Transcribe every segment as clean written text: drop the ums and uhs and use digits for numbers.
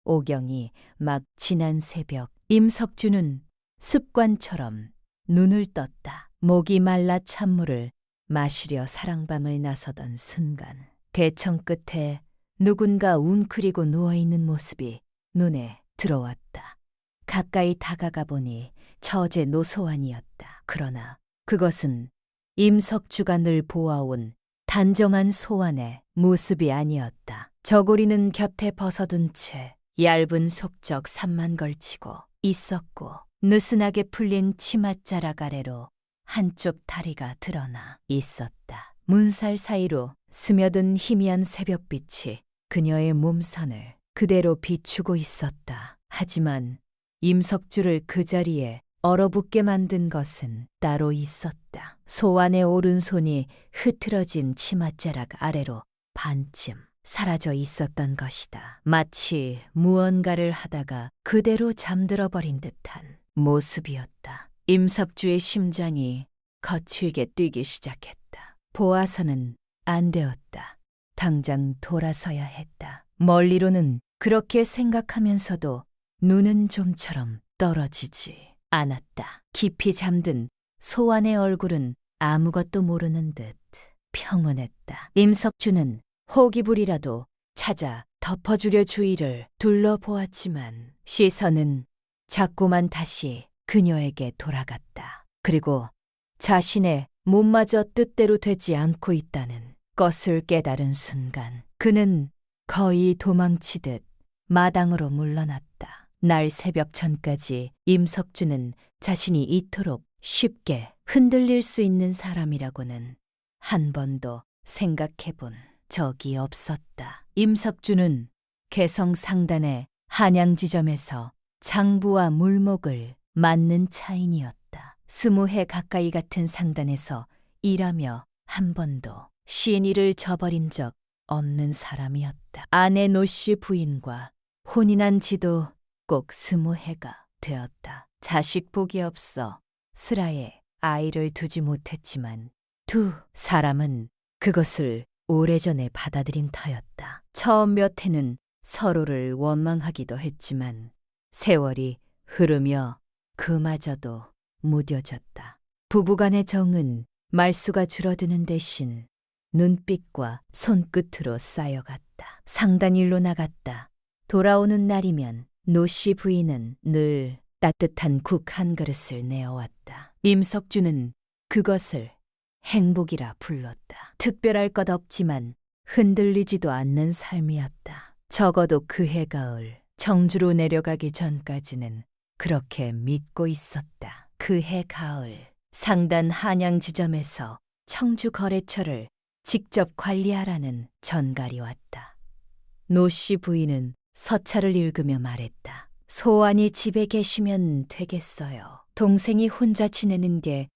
오경이 막 지난 새벽 임석주는 습관처럼 눈을 떴다. 목이 말라 찬물을 마시려 사랑방을 나서던 순간 대청 끝에 누군가 웅크리고 누워있는 모습이 눈에 들어왔다. 가까이 다가가 보니 처제 노소환이었다. 그러나 그것은 임석주가 늘 보아온 단정한 소환의 모습이 아니었다. 저고리는 곁에 벗어둔 채 얇은 속적 삼만 걸치고 있었고 느슨하게 풀린 치맛자락 아래로 한쪽 다리가 드러나 있었다. 문살 사이로 스며든 희미한 새벽빛이 그녀의 몸선을 그대로 비추고 있었다. 하지만 임석주를 그 자리에 얼어붙게 만든 것은 따로 있었다. 소환의 오른손이 흐트러진 치맛자락 아래로 반쯤 사라져 있었던 것이다. 마치 무언가를 하다가 그대로 잠들어 버린 듯한 모습이었다. 임석주의 심장이 거칠게 뛰기 시작했다. 보아서는 안 되었다. 당장 돌아서야 했다. 멀리로는 그렇게 생각하면서도 눈은 좀처럼 떨어지지 않았다. 깊이 잠든 소환의 얼굴은 아무것도 모르는 듯 평온했다. 임석주는 호기불이라도 찾아 덮어주려 주위를 둘러보았지만 시선은 자꾸만 다시 그녀에게 돌아갔다. 그리고 자신의 몸마저 뜻대로 되지 않고 있다는 것을 깨달은 순간 그는 거의 도망치듯 마당으로 물러났다. 날 새벽 전까지 임석주는 자신이 이토록 쉽게 흔들릴 수 있는 사람이라고는 한 번도 생각해본 적이 없었다. 임석주는 개성 상단의 한양지점에서 장부와 물목을 맡는 차인이었다. 20해 가까이 같은 상단에서 일하며 한 번도 신의를 저버린 적 없는 사람이었다. 아내 노씨 부인과 혼인한 지도 꼭 20해가 되었다. 자식 복이 없어 슬하에 아이를 두지 못했지만 두 사람은 그것을 오래전에 받아들인 터였다. 처음 몇 해는 서로를 원망하기도 했지만 세월이 흐르며 그마저도 무뎌졌다. 부부간의 정은 말수가 줄어드는 대신 눈빛과 손끝으로 쌓여갔다. 상단일로 나갔다. 돌아오는 날이면 노씨 부인은 늘 따뜻한 국 한 그릇을 내어왔다. 임석주는 그것을 행복이라 불렀다. 특별할 것 없지만 흔들리지도 않는 삶이었다. 적어도 그해 가을 청주로 내려가기 전까지는 그렇게 믿고 있었다. 그해 가을 상단 한양지점에서 청주 거래처를 직접 관리하라는 전갈이 왔다. 노씨 부인은 서찰을 읽으며 말했다. 소환이 집에 계시면 되겠어요. 동생이 혼자 지내는 게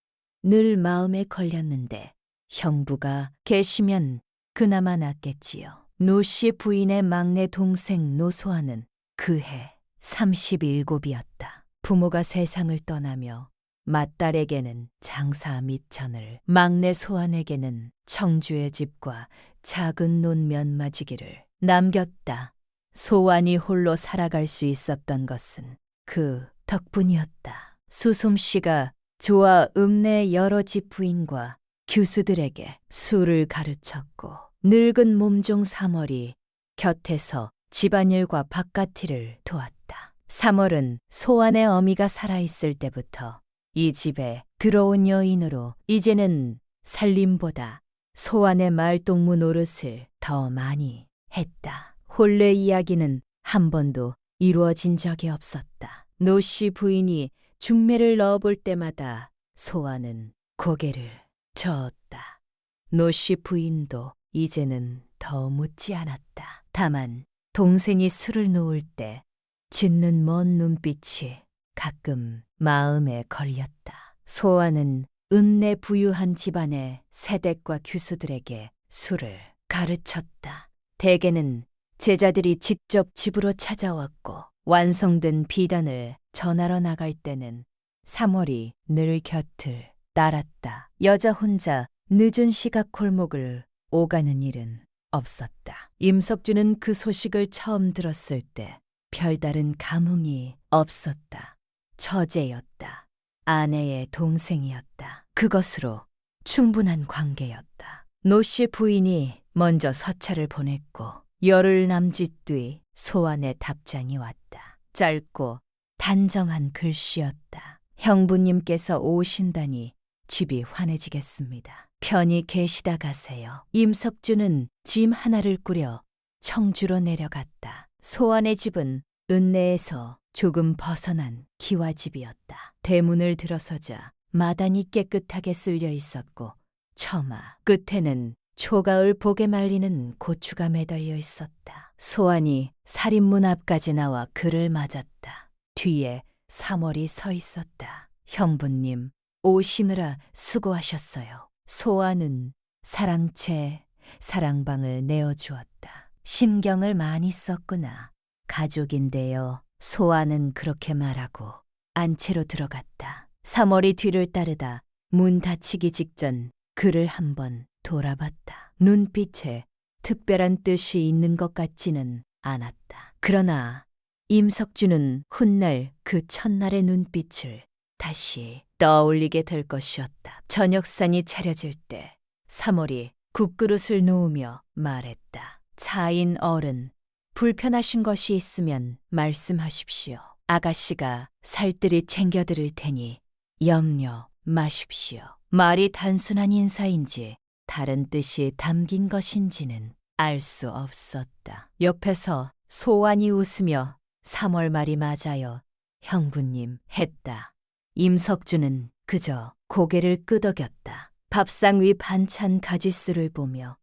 늘 마음에 걸렸는데 형부가 계시면 그나마 낫겠지요. 노씨 부인의 막내 동생 노소환은 그해 37이었다. 부모가 세상을 떠나며 맏딸에게는 장사 밑천을, 막내 소환에게는 청주의 집과 작은 논 면마지기를 남겼다. 소환이 홀로 살아갈 수 있었던 것은 그 덕분이었다. 수솜씨가 조와 읍내 여러 집 부인과 규수들에게 술을 가르쳤고 늙은 몸종 3월이 곁에서 집안일과 바깥일을 도왔다. 3월은 소환의 어미가 살아있을 때부터 이 집에 들어온 여인으로 이제는 살림보다 소환의 말동무 노릇을 더 많이 했다. 혼례 이야기는 한 번도 이루어진 적이 없었다. 노씨 부인이 중매를 넣어볼 때마다 소환은 고개를 저었다. 노씨 부인도 이제는 더 묻지 않았다. 다만 동생이 술을 놓을 때 짓는 먼 눈빛이 가끔 마음에 걸렸다. 소환은 은내 부유한 집안의 세댁과 규수들에게 술을 가르쳤다. 대개는 제자들이 직접 집으로 찾아왔고 완성된 비단을 전하러 나갈 때는 3월이 늘 곁을 따랐다. 여자 혼자 늦은 시각 골목을 오가는 일은 없었다. 임석주는 그 소식을 처음 들었을 때 별다른 감흥이 없었다. 처제였다. 아내의 동생이었다. 그것으로 충분한 관계였다. 노씨 부인이 먼저 서찰을 보냈고 열흘 남짓 뒤 소환의 답장이 왔다. 짧고 단정한 글씨였다. 형부님께서 오신다니 집이 환해지겠습니다. 편히 계시다 가세요. 임석준은 짐 하나를 꾸려 청주로 내려갔다. 소환의 집은 읍내에서 조금 벗어난 기와집이었다. 대문을 들어서자 마당이 깨끗하게 쓸려 있었고 처마 끝에는 초가을 복에 말리는 고추가 매달려 있었다. 소환이 살인문 앞까지 나와 그를 맞았다. 뒤에 사월이 서 있었다. 형부님, 오시느라 수고하셨어요. 소환은 사랑채 사랑방을 내어주었다. 심경을 많이 썼구나. 가족인데요. 소환은 그렇게 말하고 안채로 들어갔다. 사월이 뒤를 따르다 문 닫히기 직전 그를 한번 돌아봤다. 눈빛에 특별한 뜻이 있는 것 같지는 않았다. 그러나 임석준은 훗날 그 첫날의 눈빛을 다시 떠올리게 될 것이었다. 저녁상이 차려질 때 사월이 국그릇을 놓으며 말했다. 차인 어른, 불편하신 것이 있으면 말씀하십시오. 아가씨가 살뜰히 챙겨드릴 테니 염려 마십시오. 말이 단순한 인사인지 다른 뜻이 담긴 것인지는 알 수 없었다. 옆에서 소환이 웃으며 3월 말이 맞아요. 형부님 했다. 임석준은 그저 고개를 끄덕였다. 밥상 위 반찬 가지수를 보며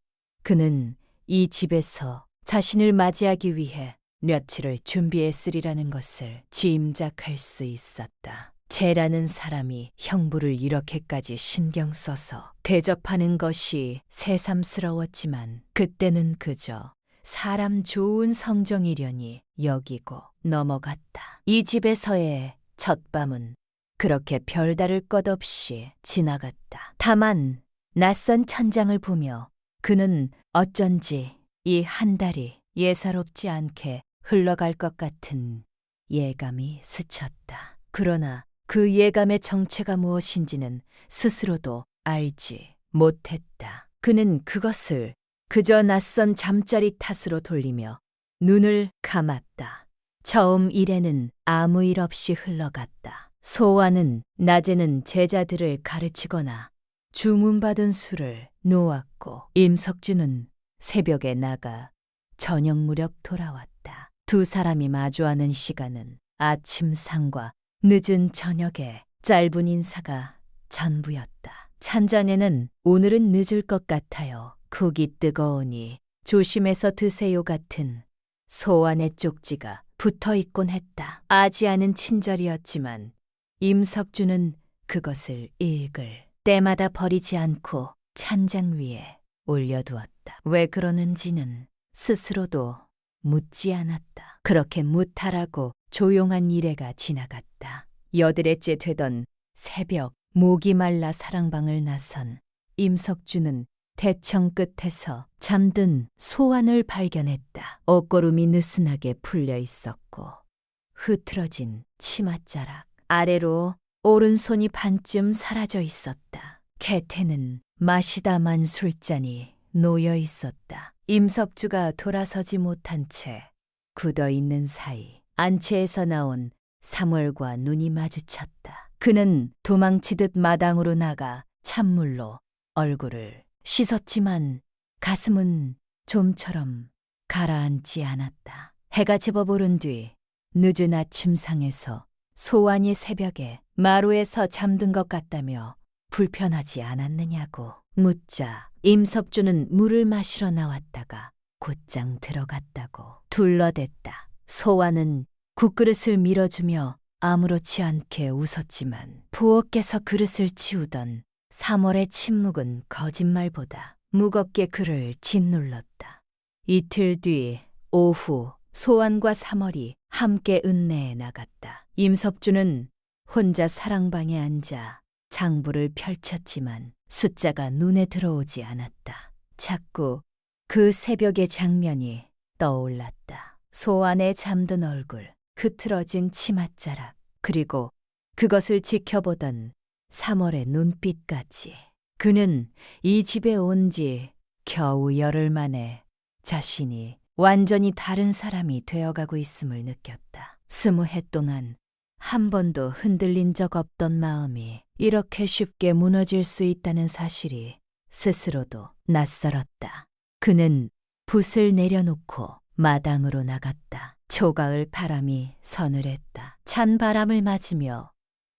그는 이 집에서 자신을 맞이하기 위해 며칠을 준비했으리라는 것을 짐작할 수 있었다. 쟤라는 사람이 형부를 이렇게까지 신경 써서 대접하는 것이 새삼스러웠지만 그때는 그저 사람 좋은 성정이려니 여기고 넘어갔다. 이 집에서의 첫 밤은 그렇게 별다를 것 없이 지나갔다. 다만 낯선 천장을 보며 그는 어쩐지 이 한 달이 예사롭지 않게 흘러갈 것 같은 예감이 스쳤다. 그러나 그 예감의 정체가 무엇인지는 스스로도 알지 못했다. 그는 그것을 그저 낯선 잠자리 탓으로 돌리며 눈을 감았다. 처음 일에는 아무 일 없이 흘러갔다. 소환은 낮에는 제자들을 가르치거나 주문받은 술을 놓았고 임석준은 새벽에 나가 저녁 무렵 돌아왔다. 두 사람이 마주하는 시간은 아침상과 늦은 저녁에 짧은 인사가 전부였다. 찬잔에는 오늘은 늦을 것 같아요. 국이 뜨거우니 조심해서 드세요 같은 소환의 쪽지가 붙어 있곤 했다. 아지 않은 친절이었지만 임석준은 그것을 읽을 때마다 버리지 않고 찬장 위에 올려두었다. 왜 그러는지는 스스로도 묻지 않았다. 그렇게 무탈하고 조용한 일회가 지나갔다. 여드레째 되던 새벽 목이 말라 사랑방을 나선 임석준은 대청 끝에서 잠든 소환을 발견했다. 옷고름이 느슨하게 풀려 있었고 흐트러진 치맛자락 아래로 오른손이 반쯤 사라져 있었다. 곁에는 마시다만 술잔이 놓여 있었다. 임석주가 돌아서지 못한 채 굳어있는 사이 안채에서 나온 사월과 눈이 마주쳤다. 그는 도망치듯 마당으로 나가 찬물로 얼굴을 씻었지만 가슴은 좀처럼 가라앉지 않았다. 해가 제법 오른 뒤 늦은 아침상에서 소환이 새벽에 마루에서 잠든 것 같다며 불편하지 않았느냐고 묻자 임석준은 물을 마시러 나왔다가 곧장 들어갔다고 둘러댔다. 소환은 국그릇을 밀어주며 아무렇지 않게 웃었지만 부엌에서 그릇을 치우던 3월의 침묵은 거짓말보다 무겁게 그를 짓눌렀다. 이틀 뒤 오후 소환과 3월이 함께 읍내에 나갔다. 임석준은 혼자 사랑방에 앉아 장부를 펼쳤지만 숫자가 눈에 들어오지 않았다. 자꾸 그 새벽의 장면이 떠올랐다. 소환의 잠든 얼굴, 흐트러진 치맛자락, 그리고 그것을 지켜보던 3월의 눈빛까지. 그는 이 집에 온 지 겨우 열흘 만에 자신이 완전히 다른 사람이 되어가고 있음을 느꼈다. 20해 동안 한 번도 흔들린 적 없던 마음이 이렇게 쉽게 무너질 수 있다는 사실이 스스로도 낯설었다. 그는 붓을 내려놓고 마당으로 나갔다. 초가을 바람이 서늘했다. 찬 바람을 맞으며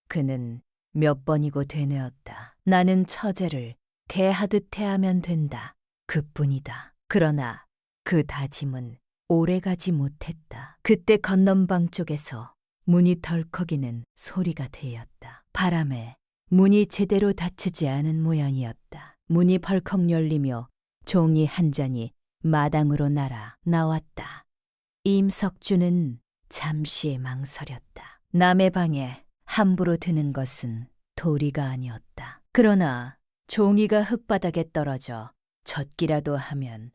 그는 몇 번이고 되뇌었다. 나는 처제를 대하듯 대하면 된다. 그뿐이다. 그러나 그 다짐은 오래가지 못했다. 그때 건넌방 쪽에서 문이 덜컥이는 소리가 들렸다. 바람에 문이 제대로 닫히지 않은 모양이었다. 문이 벌컥 열리며 종이 한 장이 마당으로 날아 나왔다. 임석준은 잠시 망설였다. 남의 방에 함부로 드는 것은 도리가 아니었다. 그러나 종이가 흙바닥에 떨어져 젖기라도 하면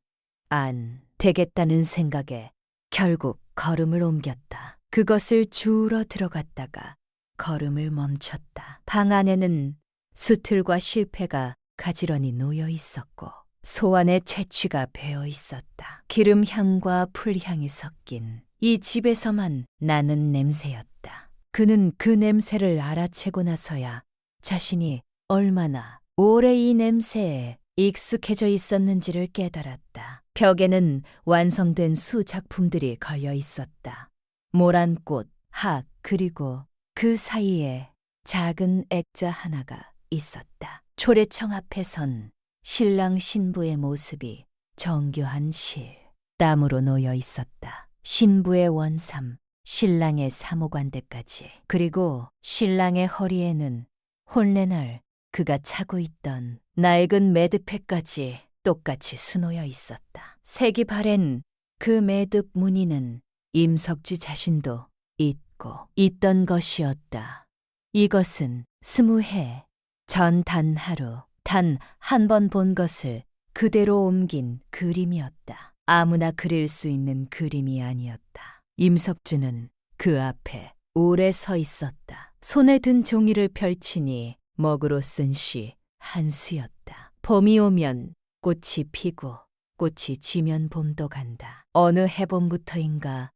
안 되겠다는 생각에 결국 걸음을 옮겼다. 그것을 주우러 들어갔다가 걸음을 멈췄다. 방 안에는 수틀과 실패가 가지런히 놓여 있었고 소안의 채취가 배어 있었다. 기름향과 풀향이 섞인 이 집에서만 나는 냄새였다. 그는 그 냄새를 알아채고 나서야 자신이 얼마나 오래 이 냄새에 익숙해져 있었는지를 깨달았다. 벽에는 완성된 수작품들이 걸려 있었다. 모란꽃, 학, 그리고 그 사이에 작은 액자 하나가 있었다. 초래청 앞에 선 신랑 신부의 모습이 정교한 실, 땀으로 놓여 있었다. 신부의 원삼, 신랑의 사모관대까지, 그리고 신랑의 허리에는 혼례날 그가 차고 있던 낡은 매듭패까지 똑같이 수놓여 있었다. 색이 바랜 그 매듭 무늬는 임석주 자신도 잊고 있던 것이었다. 이것은 20해 전 단 하루, 단 한 번 본 것을 그대로 옮긴 그림이었다. 아무나 그릴 수 있는 그림이 아니었다. 임석주는 그 앞에 오래 서 있었다. 손에 든 종이를 펼치니 먹으로 쓴 시 한 수였다. 봄이 오면 꽃이 피고 꽃이 지면 봄도 간다. 어느 해봄부터인가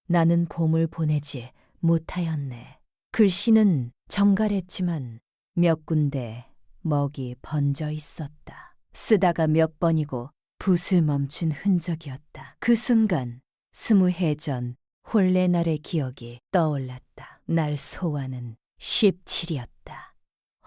나는 봄을 보내지 못하였네. 글씨는 정갈했지만 몇 군데 먹이 번져 있었다. 쓰다가 몇 번이고 붓을 멈춘 흔적이었다. 그 순간 20해 전 혼례날의 기억이 떠올랐다. 날 소환은 17이었다.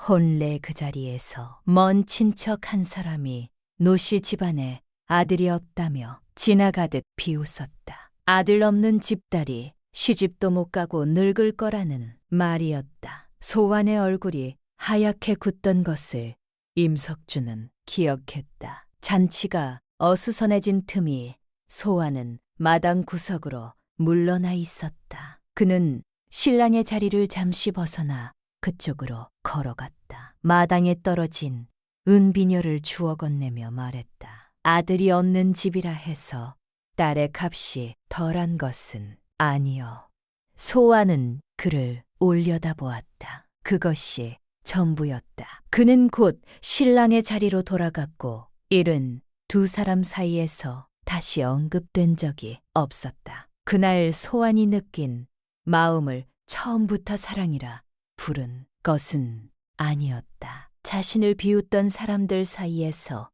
혼례 그 자리에서 먼 친척 한 사람이 노씨 집안에 아들이 없다며 지나가듯 비웃었다. 아들 없는 집딸이 시집도 못 가고 늙을 거라는 말이었다. 소환의 얼굴이 하얗게 굳던 것을 임석주는 기억했다. 잔치가 어수선해진 틈이 소환은 마당 구석으로 물러나 있었다. 그는 신랑의 자리를 잠시 벗어나 그쪽으로 걸어갔다. 마당에 떨어진 은비녀를 주워 건네며 말했다. 아들이 없는 집이라 해서 딸의 값이 덜한 것은 아니요. 소환은 그를 올려다보았다. 그것이 전부였다. 그는 곧 신랑의 자리로 돌아갔고 일은 두 사람 사이에서 다시 언급된 적이 없었다. 그날 소환이 느낀 마음을 처음부터 사랑이라 부른 것은 아니었다. 자신을 비웃던 사람들 사이에서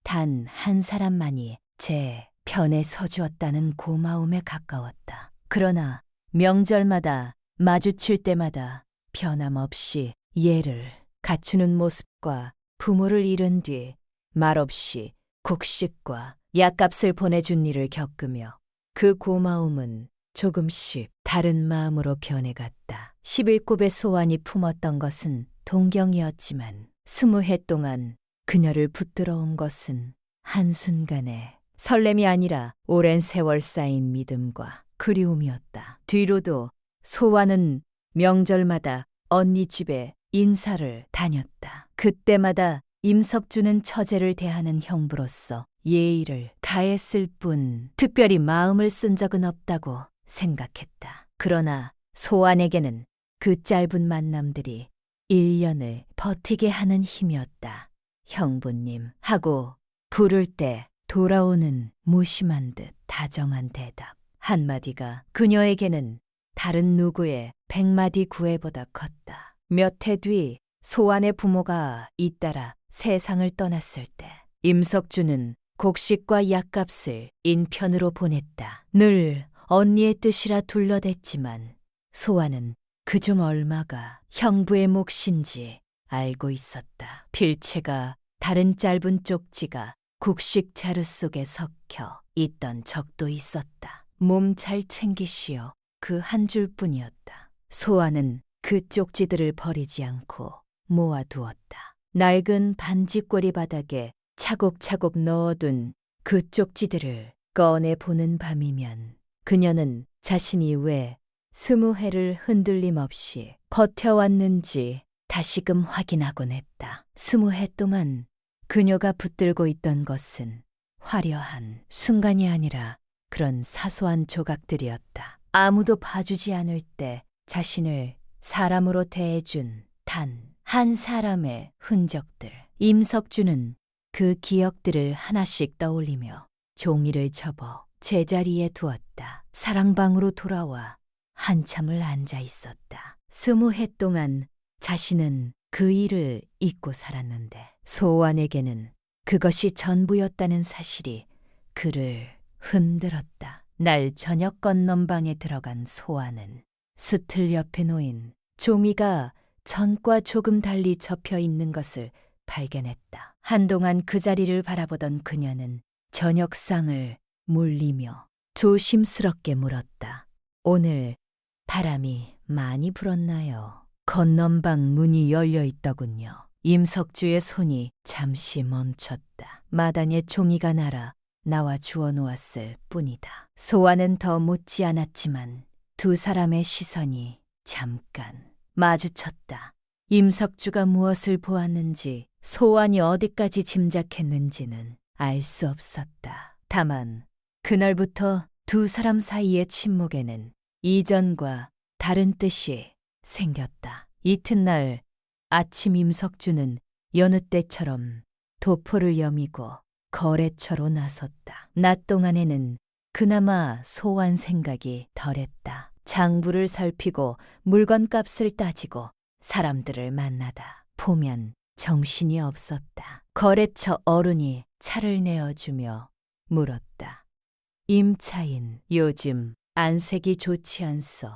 단 한 사람만이 제 편에 서주었다는 고마움에 가까웠다. 그러나 명절마다 마주칠 때마다 변함없이 예를 갖추는 모습과 부모를 잃은 뒤 말없이 곡식과 약값을 보내준 일을 겪으며 그 고마움은 조금씩 다른 마음으로 변해갔다. 11곱의 소환이 품었던 것은 동경이었지만 20해 동안 그녀를 붙들어온 것은 한순간에 설렘이 아니라 오랜 세월 쌓인 믿음과 그리움이었다. 뒤로도 소환은 명절마다 언니 집에 인사를 다녔다. 그때마다 임석주는 처제를 대하는 형부로서 예의를 다했을 뿐 특별히 마음을 쓴 적은 없다고 생각했다. 그러나 소환에게는 그 짧은 만남들이 1년을 버티게 하는 힘이었다. 형부님 하고 부를 때 돌아오는 무심한 듯 다정한 대답. 한마디가 그녀에게는 다른 누구의 100마디 구애보다 컸다. 몇 해 뒤 소환의 부모가 잇따라 세상을 떠났을 때 임석주는 곡식과 약값을 인편으로 보냈다. 늘 언니의 뜻이라 둘러댔지만 소환은 그중 얼마가 형부의 몫인지 알고 있었다. 필체가 다른 짧은 쪽지가 곡식 자루 속에 섞여 있던 적도 있었다. 몸 잘 챙기시오. 그 한 줄뿐이었다. 소환은 그 쪽지들을 버리지 않고 모아두었다. 낡은 반지꼬리 바닥에 차곡차곡 넣어둔 그 쪽지들을 꺼내보는 밤이면 그녀는 자신이 왜 20회를 흔들림 없이 버텨왔는지 다시금 확인하곤 했다. 20회 동안 그녀가 붙들고 있던 것은 화려한 순간이 아니라 그런 사소한 조각들이었다. 아무도 봐주지 않을 때 자신을 사람으로 대해준 단 한 사람의 흔적들. 임석주는 그 기억들을 하나씩 떠올리며 종이를 접어 제자리에 두었다. 사랑방으로 돌아와 한참을 앉아 있었다. 20회 동안 자신은 그 일을 잊고 살았는데 소환에게는 그것이 전부였다는 사실이 그를 흔들었다. 날 저녁 건넌방에 들어간 소환은 수틀 옆에 놓인 종이가 전과 조금 달리 접혀 있는 것을 발견했다. 한동안 그 자리를 바라보던 그녀는 저녁상을 물리며 조심스럽게 물었다. 오늘 바람이 많이 불었나요? 건넌방 문이 열려 있더군요. 임석주의 손이 잠시 멈췄다. 마당에 종이가 날아 나와 주워 놓았을 뿐이다. 소환은 더 묻지 않았지만 두 사람의 시선이 잠깐 마주쳤다. 임석주가 무엇을 보았는지 소환이 어디까지 짐작했는지는 알 수 없었다. 다만 그날부터 두 사람 사이의 침묵에는 이전과 다른 뜻이 생겼다. 이튿날 아침 임석주는 여느 때처럼 도포를 여미고 거래처로 나섰다. 낮 동안에는 그나마 소환 생각이 덜했다. 장부를 살피고 물건값을 따지고 사람들을 만나다 보면 정신이 없었다. 거래처 어른이 차를 내어주며 물었다. 임차인, 요즘 안색이 좋지 않소.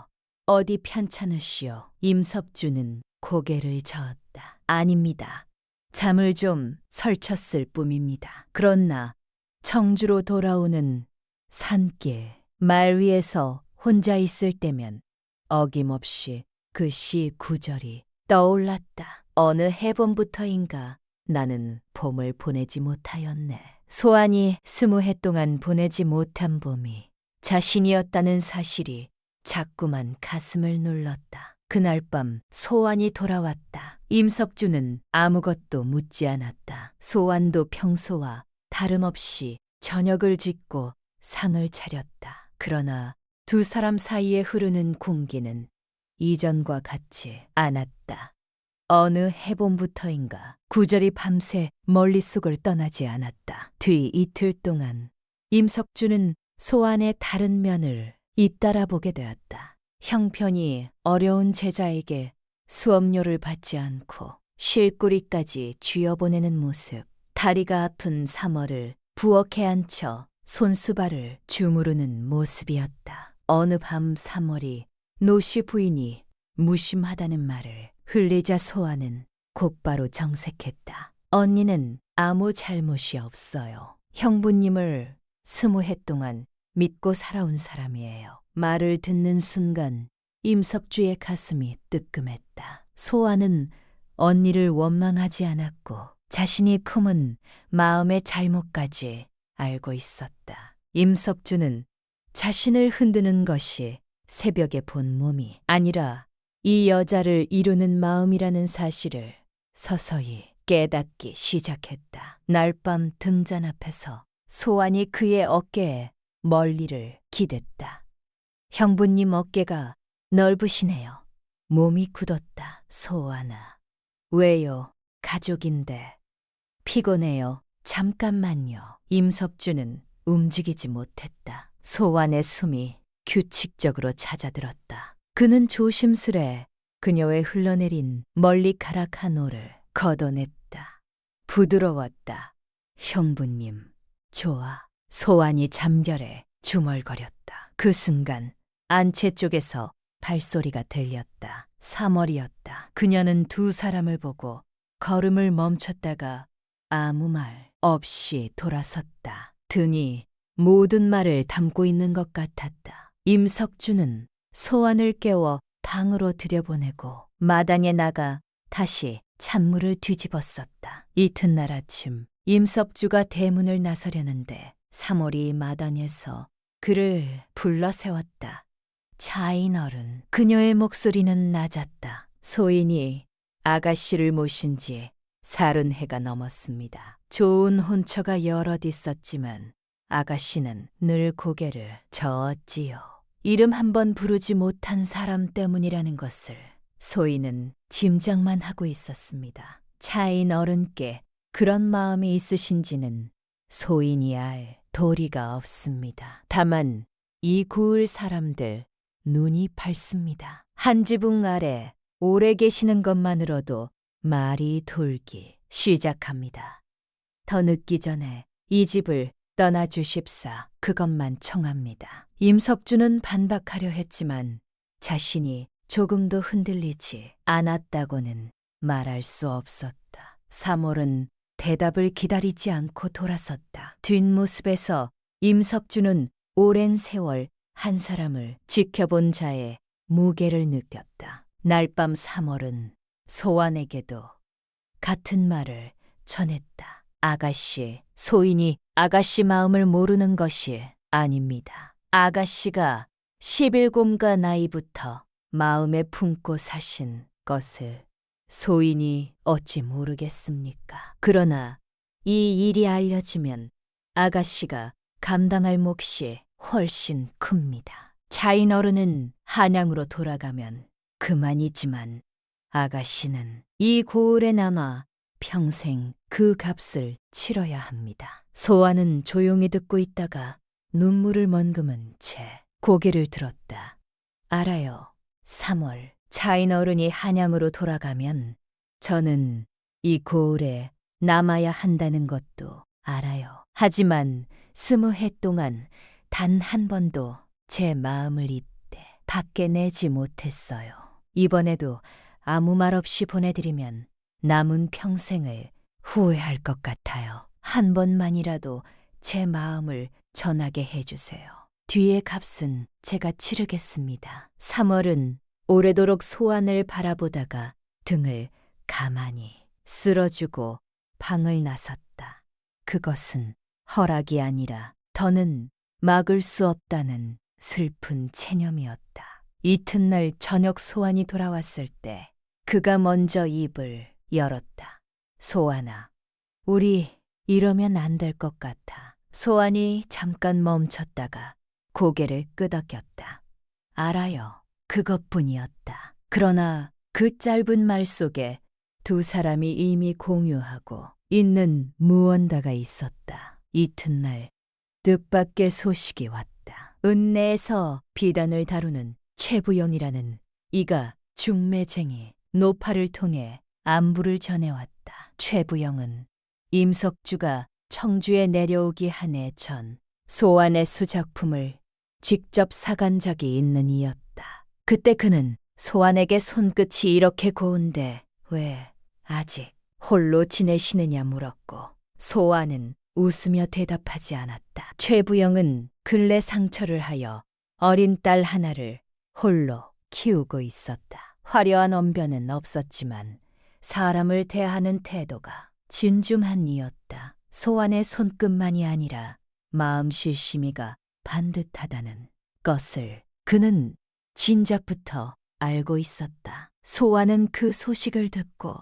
어디 편찮으시오? 임석주는 고개를 저었다. 아닙니다. 잠을 좀 설쳤을 뿐입니다. 그러나 청주로 돌아오는 산길, 말 위에서 혼자 있을 때면 어김없이 그 시 구절이 떠올랐다. 어느 해봄부터인가 나는 봄을 보내지 못하였네. 소환이 20해 동안 보내지 못한 봄이 자신이었다는 사실이 자꾸만 가슴을 눌렀다. 그날 밤 소환이 돌아왔다. 임석주는 아무것도 묻지 않았다. 소환도 평소와 다름없이 저녁을 짓고 상을 차렸다. 그러나 두 사람 사이에 흐르는 공기는 이전과 같지 않았다. 어느 해봄부터인가 구절이 밤새 머릿속을 떠나지 않았다. 뒤 이틀 동안 임석주는 소환의 다른 면을 잇따라 보게 되었다. 형편이 어려운 제자에게 수업료를 받지 않고 실꾸리까지 쥐어보내는 모습, 다리가 아픈 사머를 부엌에 앉혀 손수발을 주무르는 모습이었다. 어느 밤 사머리 노씨 부인이 무심하다는 말을 흘리자 소환은 곧바로 정색했다. 언니는 아무 잘못이 없어요. 형부님을 20해 동안 믿고 살아온 사람이에요. 말을 듣는 순간 임석주의 가슴이 뜨끔했다. 소환은 언니를 원망하지 않았고 자신이 품은 마음의 잘못까지 알고 있었다. 임석주는 자신을 흔드는 것이 새벽에 본 몸이 아니라 이 여자를 이루는 마음이라는 사실을 서서히 깨닫기 시작했다. 날 밤 등잔 앞에서 소환이 그의 어깨에 멀리를 기댔다. 형부님 어깨가 넓으시네요. 몸이 굳었다. 소환아. 왜요? 가족인데. 피곤해요. 잠깐만요. 임석주는 움직이지 못했다. 소환의 숨이 규칙적으로 잦아들었다. 그는 조심스레 그녀의 흘러내린 머리카락 한 올을 걷어냈다. 부드러웠다. 형부님, 좋아. 소환이 잠결에 중얼거렸다. 그 순간 안채 쪽에서 발소리가 들렸다. 3월이었다. 그녀는 두 사람을 보고 걸음을 멈췄다가 아무 말 없이 돌아섰다. 등이 모든 말을 담고 있는 것 같았다. 임석주는 소환을 깨워 방으로 들여보내고 마당에 나가 다시 찬물을 뒤집었었다. 이튿날 아침 임석주가 대문을 나서려는데 3월이 마당에서 그를 불러 세웠다. 차인 어른. 그녀의 목소리는 낮았다. 소인이 아가씨를 모신 지 30해가 넘었습니다. 좋은 혼처가 여럿 있었지만 아가씨는 늘 고개를 저었지요. 이름 한번 부르지 못한 사람 때문이라는 것을 소인은 짐작만 하고 있었습니다. 차인 어른께 그런 마음이 있으신지는 소인이 알 도리가 없습니다. 다만 이 고을 사람들 눈이 밝습니다. 한 지붕 아래 오래 계시는 것만으로도 말이 돌기 시작합니다. 더 늦기 전에 이 집을 떠나주십사. 그것만 청합니다. 임석주는 반박하려 했지만 자신이 조금도 흔들리지 않았다고는 말할 수 없었다. 3월은 대답을 기다리지 않고 돌아섰다. 뒷모습에서 임석주는 오랜 세월 한 사람을 지켜본 자의 무게를 느꼈다. 날밤 3월은 소환에게도 같은 말을 전했다. 아가씨, 소인이 아가씨 마음을 모르는 것이 아닙니다. 아가씨가 11곰가 나이부터 마음에 품고 사신 것을 소인이 어찌 모르겠습니까? 그러나 이 일이 알려지면 아가씨가 감당할 몫이 훨씬 큽니다. 차인 어른은 한양으로 돌아가면 그만이지만 아가씨는 이 고을에 남아 평생 그 값을 치러야 합니다. 소환은 조용히 듣고 있다가 눈물을 머금은 채 고개를 들었다. 알아요. 3월. 차인 어른이 한양으로 돌아가면 저는 이 고을에 남아야 한다는 것도 알아요. 하지만 20해 동안 단 한 번도 제 마음을 입대 밖에 내지 못했어요. 이번에도 아무 말 없이 보내드리면 남은 평생을 후회할 것 같아요. 한 번만이라도 제 마음을 전하게 해주세요. 뒤의 값은 제가 치르겠습니다. 3월은 오래도록 소환을 바라보다가 등을 가만히 쓸어주고 방을 나섰다. 그것은 허락이 아니라 더는 막을 수 없다는 슬픈 체념이었다. 이튿날 저녁 소환이 돌아왔을 때 그가 먼저 입을 열었다. 소환아, 우리 이러면 안 될 것 같아. 소환이 잠깐 멈췄다가 고개를 끄덕였다. 알아요. 그것뿐이었다. 그러나 그 짧은 말 속에 두 사람이 이미 공유하고 있는 무언가가 있었다. 이튿날 뜻밖의 소식이 왔다. 읍내에서 비단을 다루는 최부영이라는 이가 중매쟁이 노파를 통해 안부를 전해왔다. 최부영은 임석주가 청주에 내려오기 한 해 전 소환의 수작품을 직접 사간 적이 있는 이였다. 그때 그는 소환에게 손끝이 이렇게 고운데 왜 아직 홀로 지내시느냐 물었고 소환은 웃으며 대답하지 않았다. 최부영은 근래 상처를 하여 어린 딸 하나를 홀로 키우고 있었다. 화려한 언변은 없었지만 사람을 대하는 태도가 진중한 이였다. 소환의 손끝만이 아니라 마음 실심이가 반듯하다는 것을 그는 진작부터 알고 있었다. 소환은 그 소식을 듣고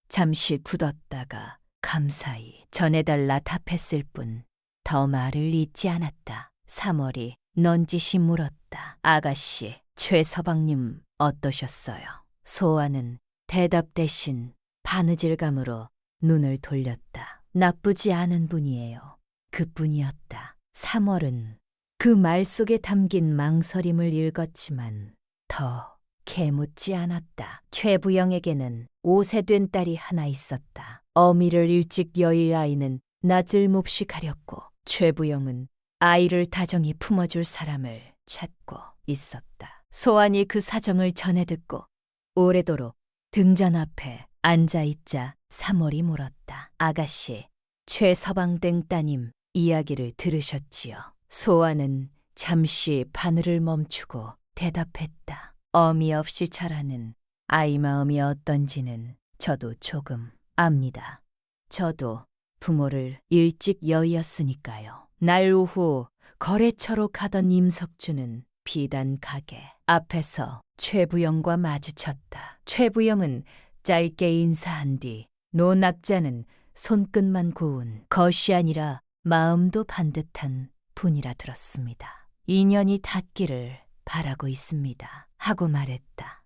잠시 굳었다가 감사히 전해달라 답했을 뿐 더 말을 잇지 않았다. 3월이 넌지시 물었다. 아가씨, 최서방님 어떠셨어요? 소아는 대답 대신 바느질감으로 눈을 돌렸다. 나쁘지 않은 분이에요. 그뿐이었다. 3월은 그 말 속에 담긴 망설임을 읽었지만 더 캐묻지 않았다. 최부영에게는 5세 된 딸이 하나 있었다. 어미를 일찍 여일 아이는 낯을 몹시 가렸고 최부영은 아이를 다정히 품어줄 사람을 찾고 있었다. 소환이 그 사정을 전해 듣고 오래도록 등잔 앞에 앉아있자 3월이 물었다. 아가씨, 최서방댁 따님 이야기를 들으셨지요? 소환은 잠시 바늘을 멈추고 대답했다. 어미 없이 자라는 아이 마음이 어떤지는 저도 조금 압니다. 저도 부모를 일찍 여의었으니까요. 날 오후 거래처로 가던 임석주는 비단 가게 앞에서 최부영과 마주쳤다. 최부영은 짧게 인사한 뒤 노낙자는 손끝만 고운 것이 아니라 마음도 반듯한 분이라 들었습니다. 인연이 닿기를 바라고 있습니다. 하고 말했다.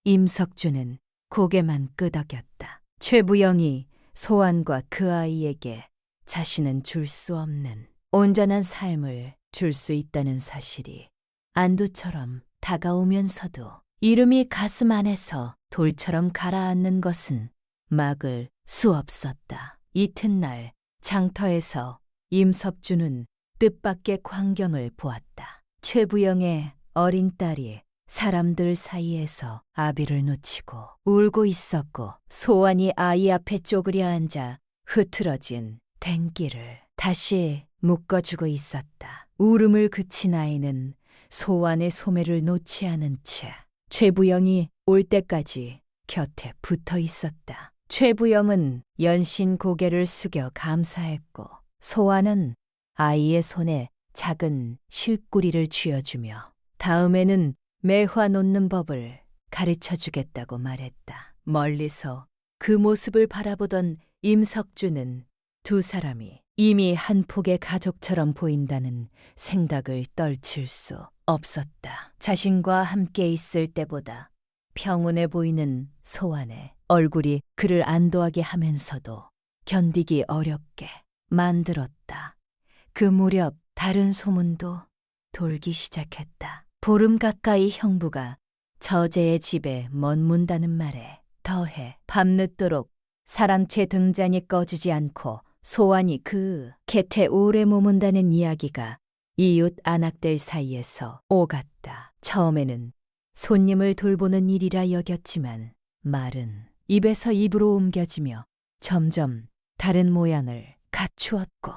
임석주는 고개만 끄덕였다. 최부영이 소환과 그 아이에게 자신은 줄 수 없는 온전한 삶을 줄 수 있다는 사실이 안도처럼 다가오면서도 이름이 가슴 안에서 돌처럼 가라앉는 것은 막을 수 없었다. 이튿날 장터에서 임석주는 뜻밖의 광경을 보았다. 최부영의 어린 딸이 사람들 사이에서 아비를 놓치고 울고 있었고 소환이 아이 앞에 쪼그려 앉아 흐트러진 댕기를 다시 묶어주고 있었다. 울음을 그친 아이는 소환의 소매를 놓지 않은 채 최부영이 올 때까지 곁에 붙어 있었다. 최부영은 연신 고개를 숙여 감사했고 소환은 아이의 손에 작은 실구리를 쥐어주며 다음에는 매화 놓는 법을 가르쳐주겠다고 말했다. 멀리서 그 모습을 바라보던 임석주는 두 사람이 이미 한 폭의 가족처럼 보인다는 생각을 떨칠 수 없었다. 자신과 함께 있을 때보다 평온해 보이는 소환의 얼굴이 그를 안도하게 하면서도 견디기 어렵게 만들었다. 그 무렵 다른 소문도 돌기 시작했다. 보름 가까이 형부가 저제의 집에 머문다는 말에 더해 밤늦도록 사랑채 등잔이 꺼지지 않고 소환이 그 곁에 오래 머문다는 이야기가 이웃 안악들 사이에서 오갔다. 처음에는 손님을 돌보는 일이라 여겼지만 말은 입에서 입으로 옮겨지며 점점 다른 모양을 갖추었고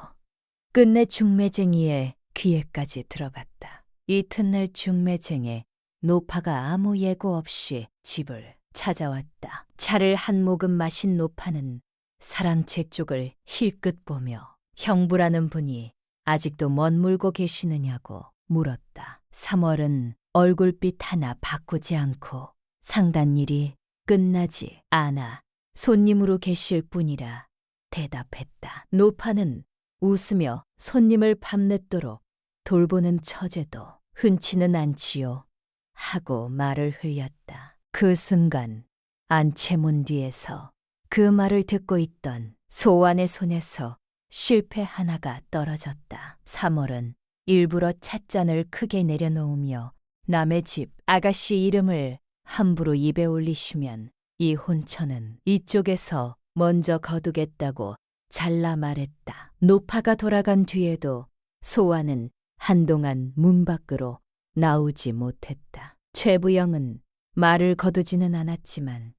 끝내 중매쟁이의 귀에까지 들어갔다. 이튿날 중매쟁에 노파가 아무 예고 없이 집을 찾아왔다. 차를 한 모금 마신 노파는 사랑채 쪽을 힐끗 보며 형부라는 분이 아직도 멋물고 계시느냐고 물었다. 3월은 얼굴빛 하나 바꾸지 않고 상단일이 끝나지 않아 손님으로 계실 뿐이라 대답했다. 노파는 웃으며 손님을 밤늦도록 돌보는 처제도 흔치는 않지요 하고 말을 흘렸다. 그 순간 안채문 뒤에서 그 말을 듣고 있던 소환의 손에서 실패 하나가 떨어졌다. 3월은 일부러 찻잔을 크게 내려놓으며 남의 집 아가씨 이름을 함부로 입에 올리시면 이 혼처는 이쪽에서 먼저 거두겠다고 잘라 말했다. 노파가 돌아간 뒤에도 소환은 한동안 문 밖으로 나오지 못했다. 최부영은 말을 거두지는 않았지만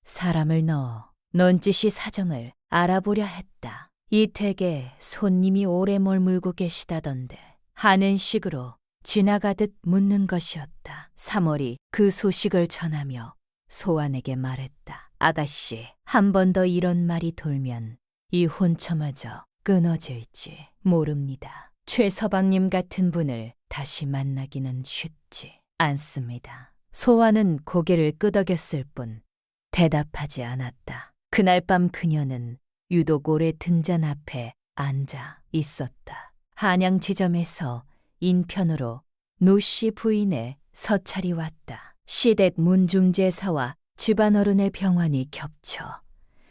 사람을 넣어 넌지시 사정을 알아보려 했다. 이 댁에 손님이 오래 머물고 계시다던데 하는 식으로 지나가듯 묻는 것이었다. 3월이 그 소식을 전하며 소환에게 말했다. 아가씨, 한 번 더 이런 말이 돌면 이 혼처마저 끊어질지 모릅니다. 최서방님 같은 분을 다시 만나기는 쉽지 않습니다. 소환은 고개를 끄덕였을 뿐 대답하지 않았다. 그날 밤 그녀는 유독 오래 등잔 앞에 앉아 있었다. 한양 지점에서 인편으로 노씨 부인의 서찰이 왔다. 시댁 문중제사와 집안어른의 병환이 겹쳐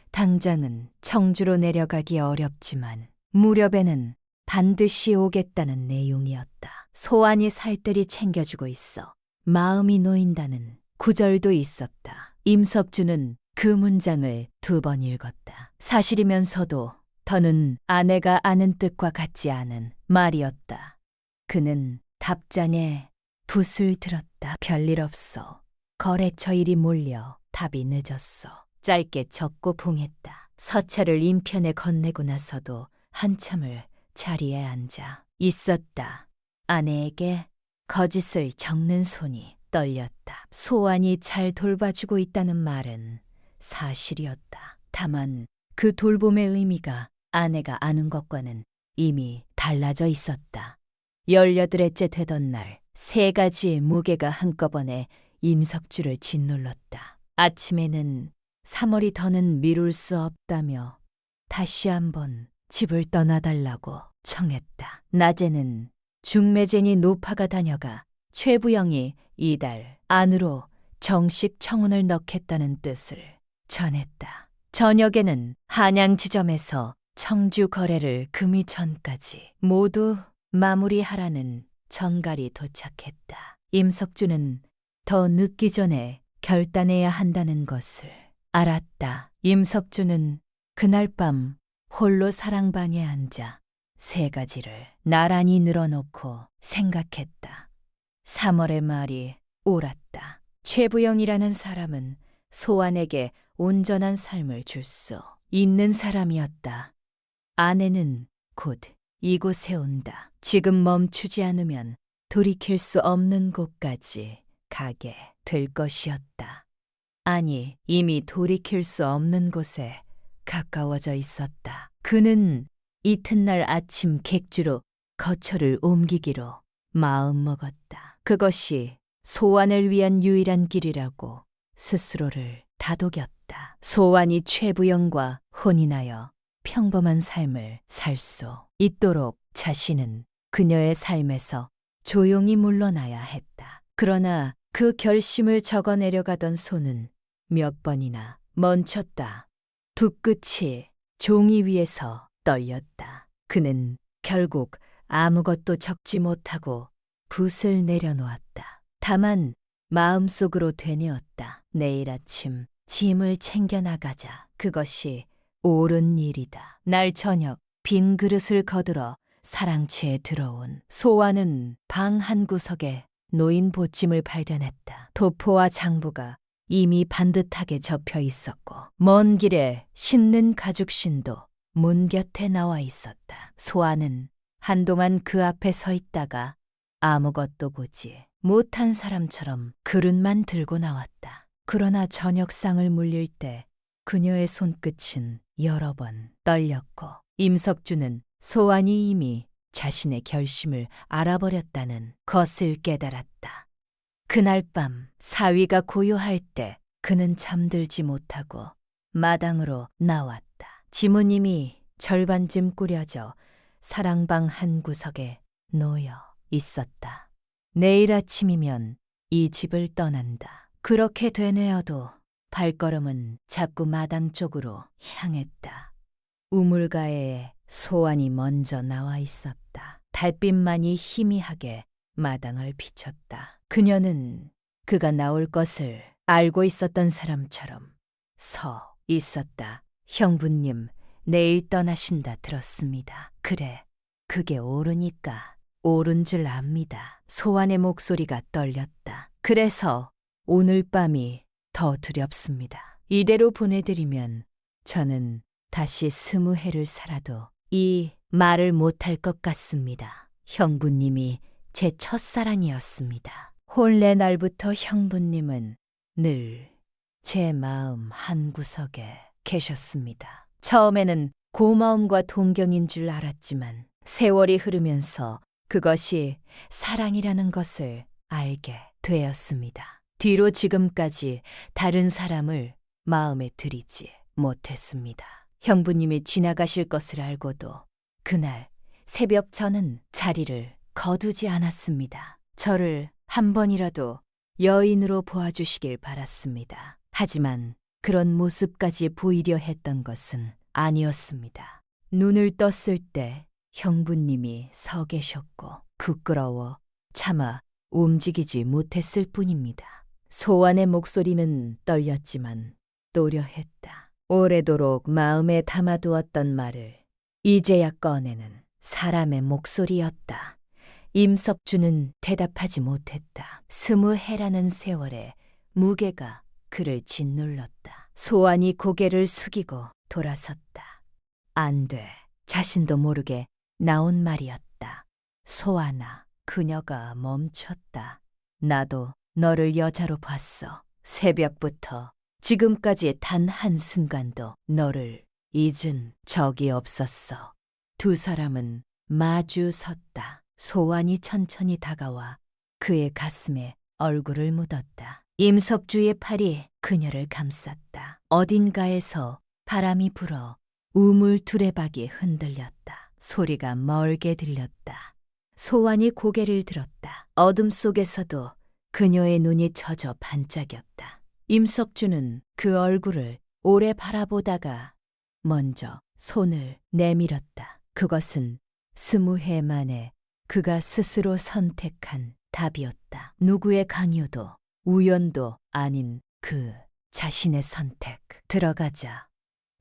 당장은 청주로 내려가기 어렵지만 무렵에는 반드시 오겠다는 내용이었다. 소환이 살뜰히 챙겨주고 있어 마음이 놓인다는 구절도 있었다. 임석주는 그 문장을 2번 읽었다. 사실이면서도 더는 아내가 아는 뜻과 같지 않은 말이었다. 그는 답장에 붓을 들었다. 별일 없어. 거래처 일이 몰려 답이 늦었어. 짧게 적고 봉했다. 서찰을 인편에 건네고 나서도 한참을 자리에 앉아 있었다. 아내에게 거짓을 적는 손이 떨렸다. 소환이 잘 돌봐주고 있다는 말은 사실이었다. 다만 그 돌봄의 의미가 아내가 아는 것과는 이미 달라져 있었다. 18회째 되던 날 3가지의 무게가 한꺼번에 임석주를 짓눌렀다. 아침에는 3월이 더는 미룰 수 없다며 다시 한번 집을 떠나달라고 청했다. 낮에는 중매쟁이 노파가 다녀가 최부영이 이달 안으로 정식 청혼을 넣겠다는 뜻을 전했다. 저녁에는 한양 지점에서 청주 거래를 금이 전까지 모두 마무리하라는 전갈이 도착했다. 임석주는 더 늦기 전에 결단해야 한다는 것을 알았다. 임석주는 그날 밤 홀로 사랑방에 앉아 3가지를 나란히 늘어놓고 생각했다. 3월의 말이 옳았다. 최부영이라는 사람은 소환에게 온전한 삶을 줄 수 있는 사람이었다. 아내는 곧 이곳에 온다. 지금 멈추지 않으면 돌이킬 수 없는 곳까지 가게 될 것이었다. 아니, 이미 돌이킬 수 없는 곳에 가까워져 있었다. 그는 이튿날 아침 객주로 거처를 옮기기로 마음먹었다. 그것이 소환을 위한 유일한 길이라고 스스로를 다독였다. 소환이 최부영과 혼인하여 평범한 삶을 살 수 있도록 자신은 그녀의 삶에서 조용히 물러나야 했다. 그러나 그 결심을 적어내려가던 손은 몇 번이나 멈췄다. 두 끝이 종이 위에서 떨렸다. 그는 결국 아무것도 적지 못하고 붓을 내려놓았다. 다만 마음속으로 되뇌었다. 내일 아침 짐을 챙겨 나가자. 그것이 옳은 일이다. 날 저녁 빈 그릇을 거들어 사랑채에 들어온 소환은 방 한 구석에 놓인 보찜을 발견했다. 도포와 장부가 이미 반듯하게 접혀 있었고 먼 길에 신는 가죽신도 문 곁에 나와 있었다. 소환은 한동안 그 앞에 서 있다가 아무것도 보지 못한 사람처럼 그릇만 들고 나왔다. 그러나 저녁상을 물릴 때 그녀의 손끝은 여러 번 떨렸고 임석주는 소환이 이미 자신의 결심을 알아버렸다는 것을 깨달았다. 그날 밤 사위가 고요할 때 그는 잠들지 못하고 마당으로 나왔다. 지무님이 절반쯤 꾸려져 사랑방 한 구석에 놓여 있었다. 내일 아침이면 이 집을 떠난다. 그렇게 되뇌어도 발걸음은 자꾸 마당 쪽으로 향했다. 우물가에 소환이 먼저 나와 있었다. 달빛만이 희미하게 마당을 비쳤다. 그녀는 그가 나올 것을 알고 있었던 사람처럼 서 있었다. 형부님, 내일 떠나신다 들었습니다. 그래, 그게 옳으니까 옳은 줄 압니다. 소환의 목소리가 떨렸다. 그래서 오늘 밤이 더 두렵습니다. 이대로 보내드리면 저는 다시 20해를 살아도 이 말을 못할 것 같습니다. 형부님이 제 첫사랑이었습니다. 혼례 날부터 형부님은 늘 제 마음 한구석에 계셨습니다. 처음에는 고마움과 동경인 줄 알았지만 세월이 흐르면서 그것이 사랑이라는 것을 알게 되었습니다. 뒤로 지금까지 다른 사람을 마음에 들이지 못했습니다. 형부님이 지나가실 것을 알고도 그날 새벽 저는 자리를 거두지 않았습니다. 저를 한 번이라도 여인으로 보아주시길 바랐습니다. 하지만 그런 모습까지 보이려 했던 것은 아니었습니다. 눈을 떴을 때 형부님이 서 계셨고 부끄러워 차마 움직이지 못했을 뿐입니다. 소환의 목소리는 떨렸지만 또려했다. 오래도록 마음에 담아두었던 말을 이제야 꺼내는 사람의 목소리였다. 임석주는 대답하지 못했다. 20해라는 세월에 무게가 그를 짓눌렀다. 소환이 고개를 숙이고 돌아섰다. 안 돼. 자신도 모르게 나온 말이었다. 소환아, 그녀가 멈췄다. 나도 너를 여자로 봤어. 새벽부터 지금까지 단 한순간도 너를 잊은 적이 없었어. 두 사람은 마주 섰다. 소환이 천천히 다가와 그의 가슴에 얼굴을 묻었다. 임석주의 팔이 그녀를 감쌌다. 어딘가에서 바람이 불어 우물 두레박이 흔들렸다. 소리가 멀게 들렸다. 소환이 고개를 들었다. 어둠 속에서도 그녀의 눈이 젖어 반짝였다. 임석주는 그 얼굴을 오래 바라보다가 먼저 손을 내밀었다. 그것은 20해 만에 그가 스스로 선택한 답이었다. 누구의 강요도 우연도 아닌 그 자신의 선택. 들어가자.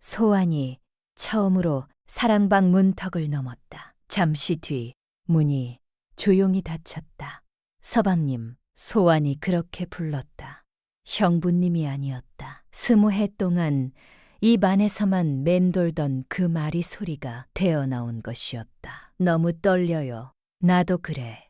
소환이 처음으로 사랑방 문턱을 넘었다. 잠시 뒤 문이 조용히 닫혔다. 서방님, 소환이 그렇게 불렀다. 형부님이 아니었다. 20해 동안 입 안에서만 맴돌던 그 말이 소리가 되어나온 것이었다. 너무 떨려요. 나도 그래.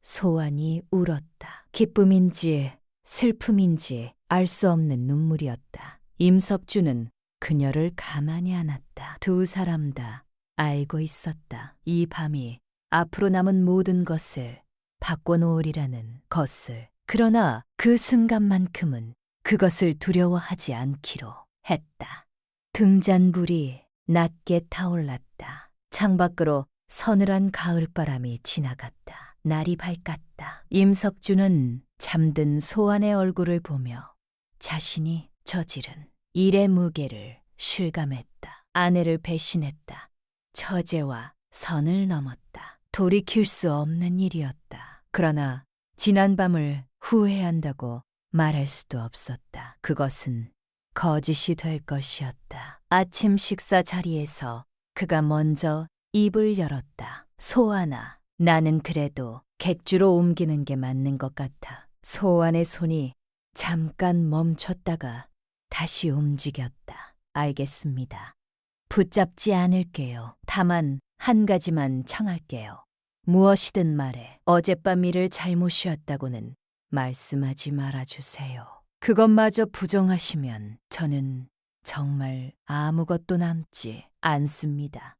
소환이 울었다. 기쁨인지 슬픔인지 알 수 없는 눈물이었다. 임석주는 그녀를 가만히 안았다. 두 사람 다 알고 있었다. 이 밤이 앞으로 남은 모든 것을 바꿔놓으리라는 것을. 그러나 그 순간만큼은 그것을 두려워하지 않기로 했다. 등잔불이 낮게 타올랐다. 창밖으로 서늘한 가을바람이 지나갔다. 날이 밝았다. 임석주는 잠든 소환의 얼굴을 보며 자신이 저지른 일의 무게를 실감했다. 아내를 배신했다. 처제와 선을 넘었다. 돌이킬 수 없는 일이었다. 그러나 지난 밤을 후회한다고 말할 수도 없었다. 그것은 거짓이 될 것이었다. 아침 식사 자리에서 그가 먼저 입을 열었다. 소환아, 나는 그래도 객주로 옮기는 게 맞는 것 같아. 소환의 손이 잠깐 멈췄다가 다시 움직였다. 알겠습니다. 붙잡지 않을게요. 다만 한 가지만 청할게요. 무엇이든 말해. 어젯밤 일을 잘못이었다고는 말씀하지 말아주세요. 그것마저 부정하시면 저는 정말 아무것도 남지 않습니다.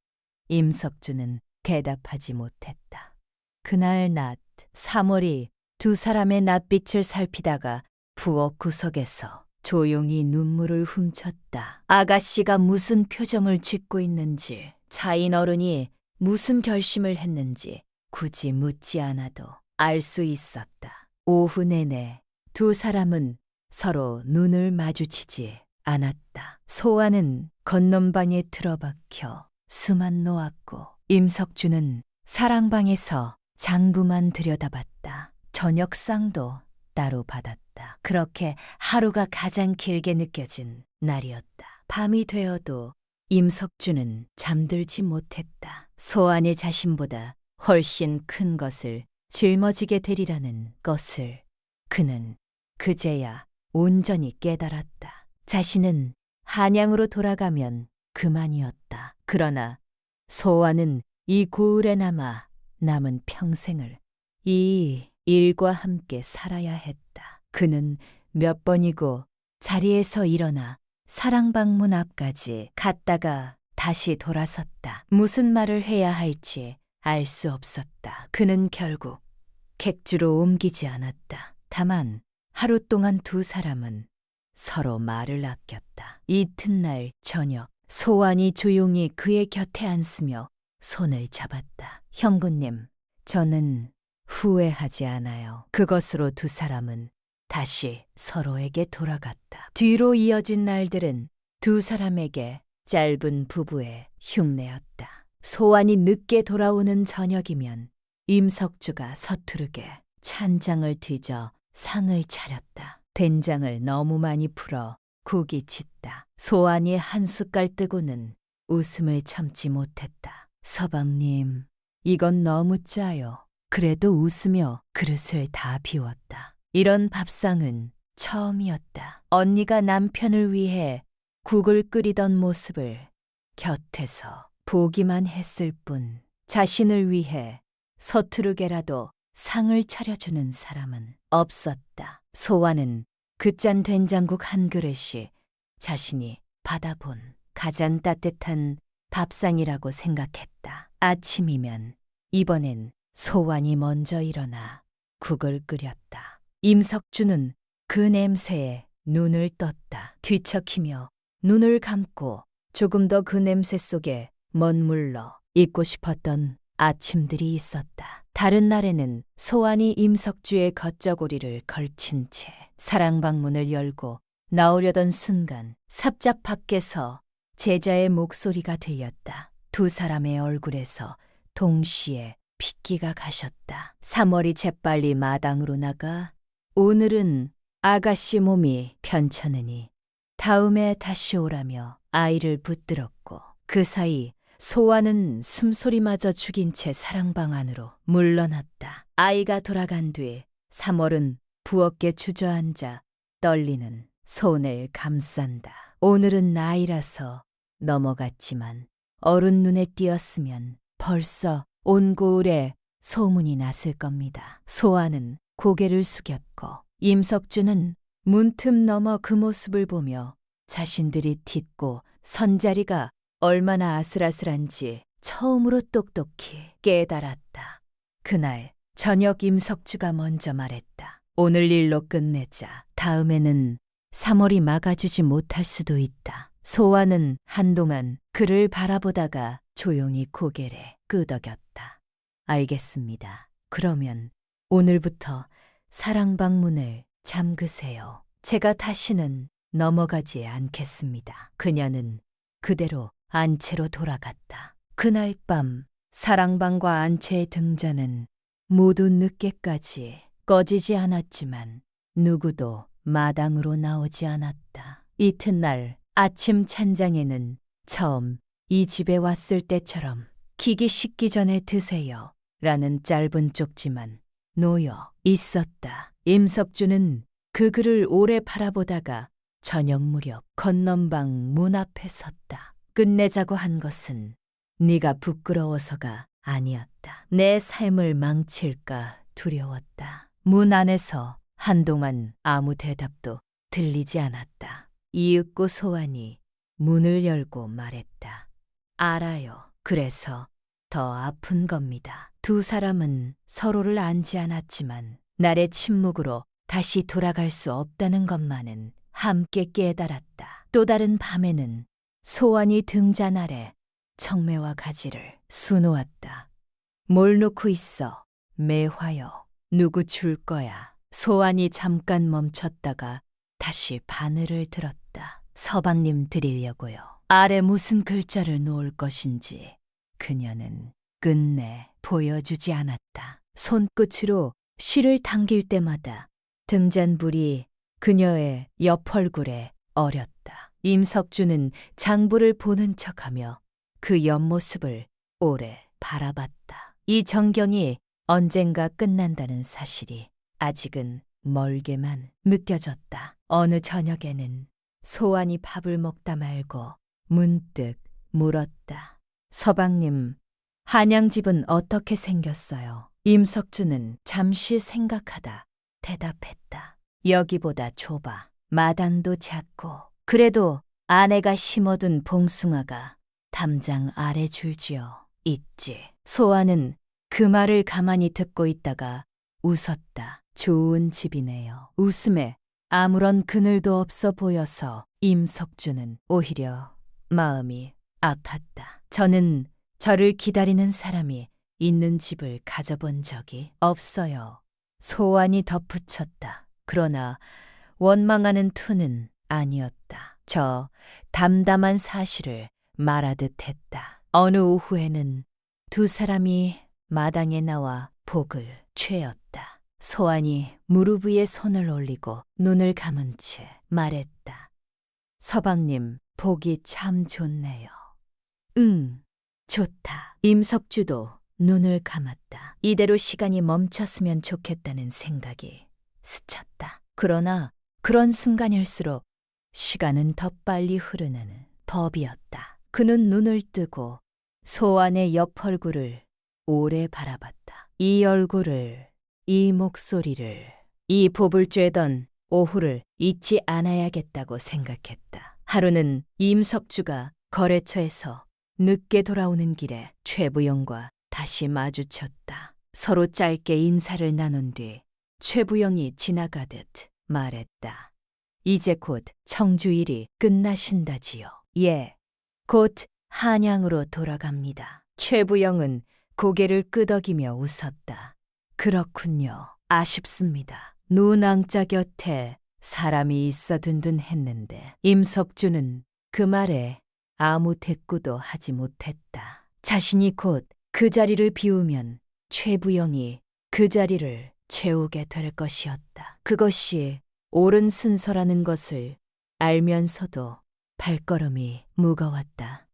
임석주는 대답하지 못했다. 그날 낮 사월이 두 사람의 낯빛을 살피다가 부엌 구석에서 조용히 눈물을 훔쳤다. 아가씨가 무슨 표정을 짓고 있는지, 차인 어른이 무슨 결심을 했는지 굳이 묻지 않아도 알 수 있었다. 오후 내내 두 사람은 서로 눈을 마주치지 않았다. 소환은 건넌방에 틀어박혀 수만 놓았고 임석주는 사랑방에서 장부만 들여다봤다. 저녁상도 따로 받았다. 그렇게 하루가 가장 길게 느껴진 날이었다. 밤이 되어도 임석주는 잠들지 못했다. 소환의 자신보다 훨씬 큰 것을 짊어지게 되리라는 것을 그는 그제야 온전히 깨달았다. 자신은 한양으로 돌아가면 그만이었다. 그러나 소환은 이 고을에 남아 남은 평생을 이 일과 함께 살아야 했다. 그는 몇 번이고 자리에서 일어나 사랑방문 앞까지 갔다가 다시 돌아섰다. 무슨 말을 해야 할지 알 수 없었다. 그는 결국 객주로 옮기지 않았다. 다만 하루 동안 두 사람은 서로 말을 아꼈다. 이튿날 저녁 소환이 조용히 그의 곁에 앉으며 손을 잡았다. 형부님, 저는 후회하지 않아요. 그것으로 두 사람은 다시 서로에게 돌아갔다. 뒤로 이어진 날들은 두 사람에게 짧은 부부의 흉내였다. 소환이 늦게 돌아오는 저녁이면 임석주가 서투르게 찬장을 뒤져 상을 차렸다. 된장을 너무 많이 풀어 국이 짙다. 소환이 한 숟갈 뜨고는 웃음을 참지 못했다. 서방님, 이건 너무 짜요. 그래도 웃으며 그릇을 다 비웠다. 이런 밥상은 처음이었다. 언니가 남편을 위해 국을 끓이던 모습을 곁에서 보기만 했을 뿐 자신을 위해 서투르게라도 상을 차려주는 사람은 없었다. 소환은 그 짠 된장국 한 그릇이 자신이 받아본 가장 따뜻한 밥상이라고 생각했다. 아침이면 이번엔 소환이 먼저 일어나 국을 끓였다. 임석주는 그 냄새에 눈을 떴다. 뒤척이며 눈을 감고 조금 더 그 냄새 속에 머물러 있고 싶었던 아침들이 있었다. 다른 날에는 소환이 임석주의 겉저고리를 걸친 채 사랑방문을 열고 나오려던 순간 삽작 밖에서 제자의 목소리가 들렸다. 두 사람의 얼굴에서 동시에 핏기가 가셨다. 3월이 재빨리 마당으로 나가 오늘은 아가씨 몸이 편찮으니 다음에 다시 오라며 아이를 붙들었고 그 사이 소환은 숨소리마저 죽인 채 사랑방 안으로 물러났다. 아이가 돌아간 뒤 3월은 부엌에 주저앉아 떨리는 손을 감싼다. 오늘은 나이라서 넘어갔지만 어른 눈에 띄었으면 벌써 온 고을에 소문이 났을 겁니다. 소환은 고개를 숙였고 임석주는 문틈 넘어 그 모습을 보며 자신들이 딛고 선 자리가 얼마나 아슬아슬한지 처음으로 똑똑히 깨달았다. 그날 저녁 임석주가 먼저 말했다. 오늘 일로 끝내자. 다음에는 3월이 막아주지 못할 수도 있다. 소환은 한동안 그를 바라보다가 조용히 고개를 끄덕였다. 알겠습니다. 그러면 오늘부터 사랑방 문을 잠그세요. 제가 다시는 넘어가지 않겠습니다. 그녀는 그대로 안채로 돌아갔다. 그날 밤 사랑방과 안채의 등잔은 모두 늦게까지 꺼지지 않았지만 누구도 마당으로 나오지 않았다. 이튿날 아침 찬장에는 처음 이 집에 왔을 때처럼 기기 식기 전에 드세요 라는 짧은 쪽지만 놓여 있었다. 임석주는 그 글을 오래 바라보다가 저녁 무렵 건넌방 문 앞에 섰다. 끝내자고 한 것은 네가 부끄러워서가 아니었다. 내 삶을 망칠까 두려웠다. 문 안에서 한동안 아무 대답도 들리지 않았다. 이윽고 소환이 문을 열고 말했다. 알아요. 그래서 더 아픈 겁니다. 두 사람은 서로를 안지 않았지만 날의 침묵으로 다시 돌아갈 수 없다는 것만은 함께 깨달았다. 또 다른 밤에는 소환이 등잔 아래 청매와 가지를 수놓았다. 뭘 놓고 있어? 매화요. 누구 줄 거야? 소환이 잠깐 멈췄다가 다시 바늘을 들었다. 서방님 드리려고요. 아래 무슨 글자를 놓을 것인지 그녀는 끝내 보여주지 않았다. 손끝으로 실을 당길 때마다 등잔불이 그녀의 옆 얼굴에 어렸다. 임석주는 장부를 보는 척하며 그 옆모습을 오래 바라봤다. 이 정경이 언젠가 끝난다는 사실이 아직은 멀게만 느껴졌다. 어느 저녁에는 소환이 밥을 먹다 말고 문득 물었다. 서방님, 한양집은 어떻게 생겼어요? 임석주는 잠시 생각하다 대답했다. 여기보다 좁아. 마당도 작고. 그래도 아내가 심어둔 봉숭아가 담장 아래 줄지어 있지. 소환은 그 말을 가만히 듣고 있다가 웃었다. 좋은 집이네요. 웃음에 아무런 그늘도 없어 보여서 임석주는 오히려 마음이 아팠다. 저는 저를 기다리는 사람이 있는 집을 가져본 적이 없어요. 소환이 덧붙였다. 그러나 원망하는 투는 아니었다. 저 담담한 사실을 말하듯 했다. 어느 오후에는 두 사람이 마당에 나와 복을 취했다. 소환이 무릎 위에 손을 올리고 눈을 감은 채 말했다. 서방님, 복이 참 좋네요. 응, 좋다. 임석주도 눈을 감았다. 이대로 시간이 멈췄으면 좋겠다는 생각이 스쳤다. 그러나 그런 순간일수록 시간은 더 빨리 흐르는 법이었다. 그는 눈을 뜨고 소환의 옆 얼굴을 오래 바라봤다. 이 얼굴을, 이 목소리를, 이 복을 쬐던 오후를 잊지 않아야겠다고 생각했다. 하루는 임석주가 거래처에서 늦게 돌아오는 길에 최부영과 다시 마주쳤다. 서로 짧게 인사를 나눈 뒤 최부영이 지나가듯 말했다. 이제 곧 청주일이 끝나신다지요. 예, 곧 한양으로 돌아갑니다. 최부영은 고개를 끄덕이며 웃었다. 그렇군요. 아쉽습니다. 눈왕자 곁에 사람이 있어 든든했는데 임석주는 그 말에 아무 대꾸도 하지 못했다. 자신이 곧 그 자리를 비우면 최부영이 그 자리를 채우게 될 것이었다. 그것이 옳은 순서라는 것을 알면서도 발걸음이 무거웠다.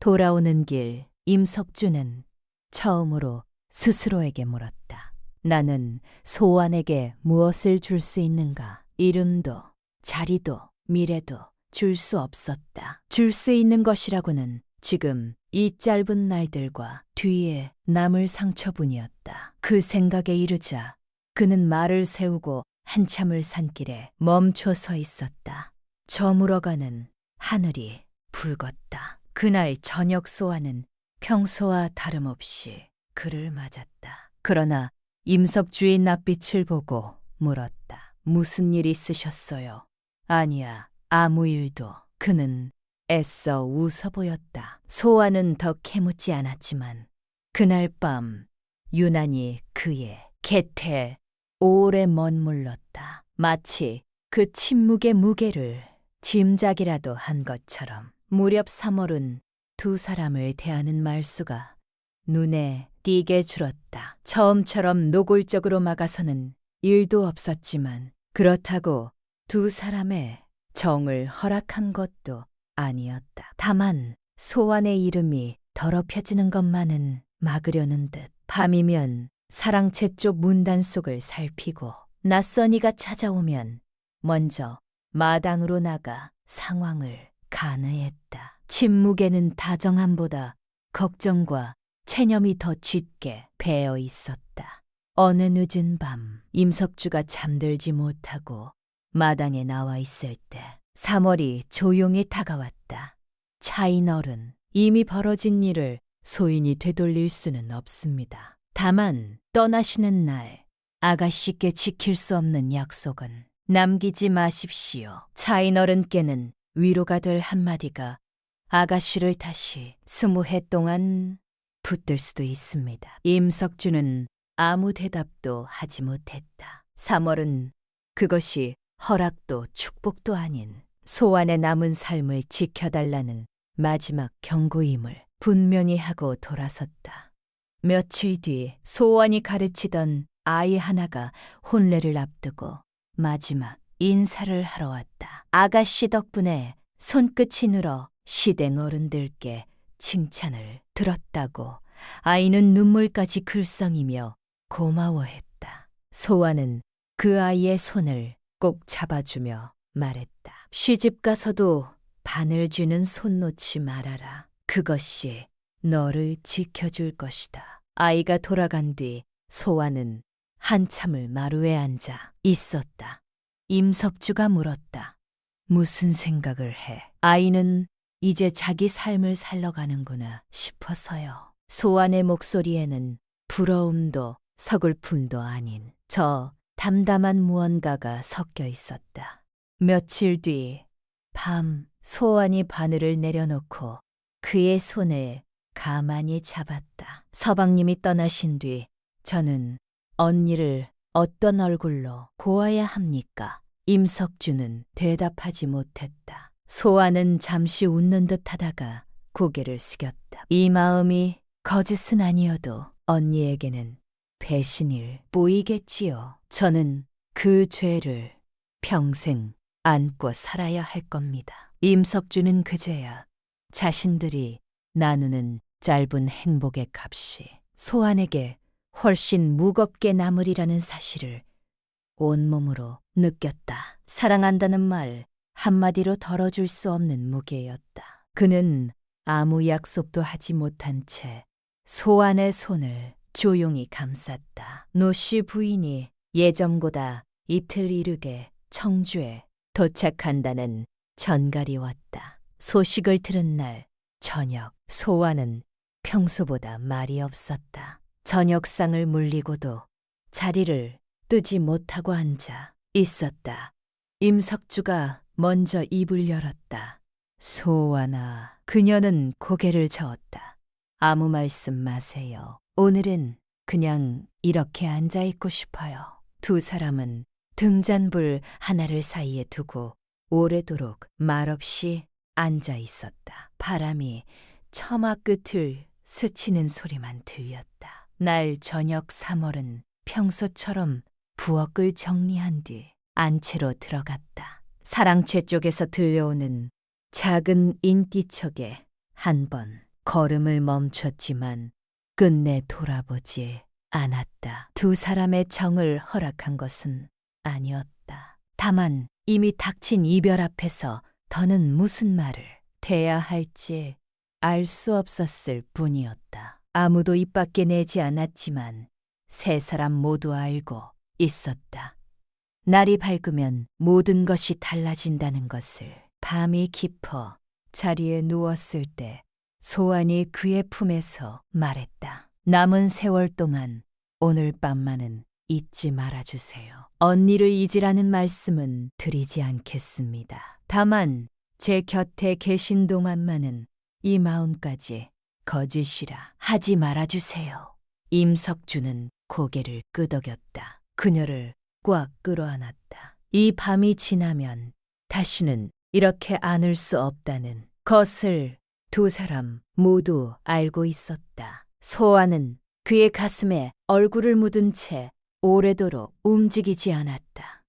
돌아오는 길 임석주는 처음으로 스스로에게 물었다. 나는 소환에게 무엇을 줄 수 있는가? 이름도 자리도 미래도 줄 수 없었다. 줄 수 있는 것이라고는 지금 이 짧은 날들과 뒤에 남을 상처뿐이었다. 그 생각에 이르자 그는 말을 세우고 한참을 산길에 멈춰 서 있었다. 저물어가는 하늘이 붉었다. 그날 저녁 소환은 평소와 다름없이 그를 맞았다. 그러나 임석주의 낯빛을 보고 물었다. 무슨 일 있으셨어요? 아니야, 아무 일도. 그는 애써 웃어 보였다. 소환은 더 캐묻지 않았지만 그날 밤 유난히 그의 곁에 오래 머물렀다. 마치 그 침묵의 무게를 짐작이라도 한 것처럼. 무렵 3월은 두 사람을 대하는 말수가 눈에 띄게 줄었다. 처음처럼 노골적으로 막아서는 일도 없었지만 그렇다고 두 사람의 정을 허락한 것도 아니었다. 다만 소환의 이름이 더럽혀지는 것만은 막으려는 듯 밤이면 사랑채 쪽 문단 속을 살피고 낯선 이가 찾아오면 먼저 마당으로 나가 상황을 가늠했다. 침묵에는 다정함보다 걱정과 체념이 더 짙게 배어 있었다. 어느 늦은 밤 임석주가 잠들지 못하고 마당에 나와 있을 때 3월이 조용히 다가왔다. 차인어른, 이미 벌어진 일을 소인이 되돌릴 수는 없습니다. 다만 떠나시는 날 아가씨께 지킬 수 없는 약속은 남기지 마십시오. 차인어른께는 위로가 될 한마디가 아가씨를 다시 20해 동안 붙들 수도 있습니다. 임석주는 아무 대답도 하지 못했다. 3월은 그것이 허락도 축복도 아닌 소환의 남은 삶을 지켜달라는 마지막 경고임을 분명히 하고 돌아섰다. 며칠 뒤 소환이 가르치던 아이 하나가 혼례를 앞두고 마지막 인사를 하러 왔다. 아가씨 덕분에 손끝이 늘어 시댁 어른들께 칭찬을 들었다고 아이는 눈물까지 글썽이며 고마워했다. 소환은 그 아이의 손을 꼭 잡아주며 말했다. 시집 가서도 바늘 쥐는 손 놓지 말아라. 그것이 너를 지켜줄 것이다. 아이가 돌아간 뒤 소환은 한참을 마루에 앉아 있었다. 임석주가 물었다. 무슨 생각을 해? 아이는 이제 자기 삶을 살러가는구나 싶어서요. 소환의 목소리에는 부러움도 서글픔도 아닌 저 담담한 무언가가 섞여 있었다. 며칠 뒤 밤 소환이 바늘을 내려놓고 그의 손을 가만히 잡았다. 서방님이 떠나신 뒤 저는 언니를 어떤 얼굴로 고아야 합니까? 임석주는 대답하지 못했다. 소아는 잠시 웃는 듯 하다가 고개를 숙였다. 이 마음이 거짓은 아니어도 언니에게는 배신일 보이겠지요. 저는 그 죄를 평생 안고 살아야 할 겁니다. 임석주는 그제야 자신들이 나누는 짧은 행복의 값이 소환에게 훨씬 무겁게 남으리라는 사실을 온몸으로 느꼈다. 사랑한다는 말 한마디로 덜어줄 수 없는 무게였다. 그는 아무 약속도 하지 못한 채 소환의 손을 조용히 감쌌다. 노씨 부인이 예정보다 이틀 이르게 청주에 도착한다는 전갈이 왔다. 소식을 들은 날 저녁 소환은 평소보다 말이 없었다. 저녁상을 물리고도 자리를 뜨지 못하고 앉아 있었다. 임석주가 먼저 입을 열었다. 소환아. 그녀는 고개를 저었다. 아무 말씀 마세요. 오늘은 그냥 이렇게 앉아 있고 싶어요. 두 사람은 등잔불 하나를 사이에 두고 오래도록 말없이 앉아 있었다. 바람이 처마 끝을 스치는 소리만 들렸다. 날 저녁 3월은 평소처럼 부엌을 정리한 뒤 안채로 들어갔다. 사랑채 쪽에서 들려오는 작은 인기척에 한 번 걸음을 멈췄지만 끝내 돌아보지 않았다. 두 사람의 정을 허락한 것은 아니었다. 다만 이미 닥친 이별 앞에서 더는 무슨 말을 대야 할지 알 수 없었을 뿐이었다. 아무도 입 밖에 내지 않았지만 세 사람 모두 알고 있었다. 날이 밝으면 모든 것이 달라진다는 것을. 밤이 깊어 자리에 누웠을 때 소환이 그의 품에서 말했다. 남은 세월 동안 오늘 밤만은 잊지 말아주세요. 언니를 잊으라는 말씀은 드리지 않겠습니다. 다만 제 곁에 계신 동안만은 이 마음까지 거짓이라 하지 말아주세요. 임석주는 고개를 끄덕였다. 그녀를 꽉 끌어안았다. 이 밤이 지나면 다시는 이렇게 안을 수 없다는 것을 두 사람 모두 알고 있었다. 소아는 그의 가슴에 얼굴을 묻은 채 오래도록 움직이지 않았다.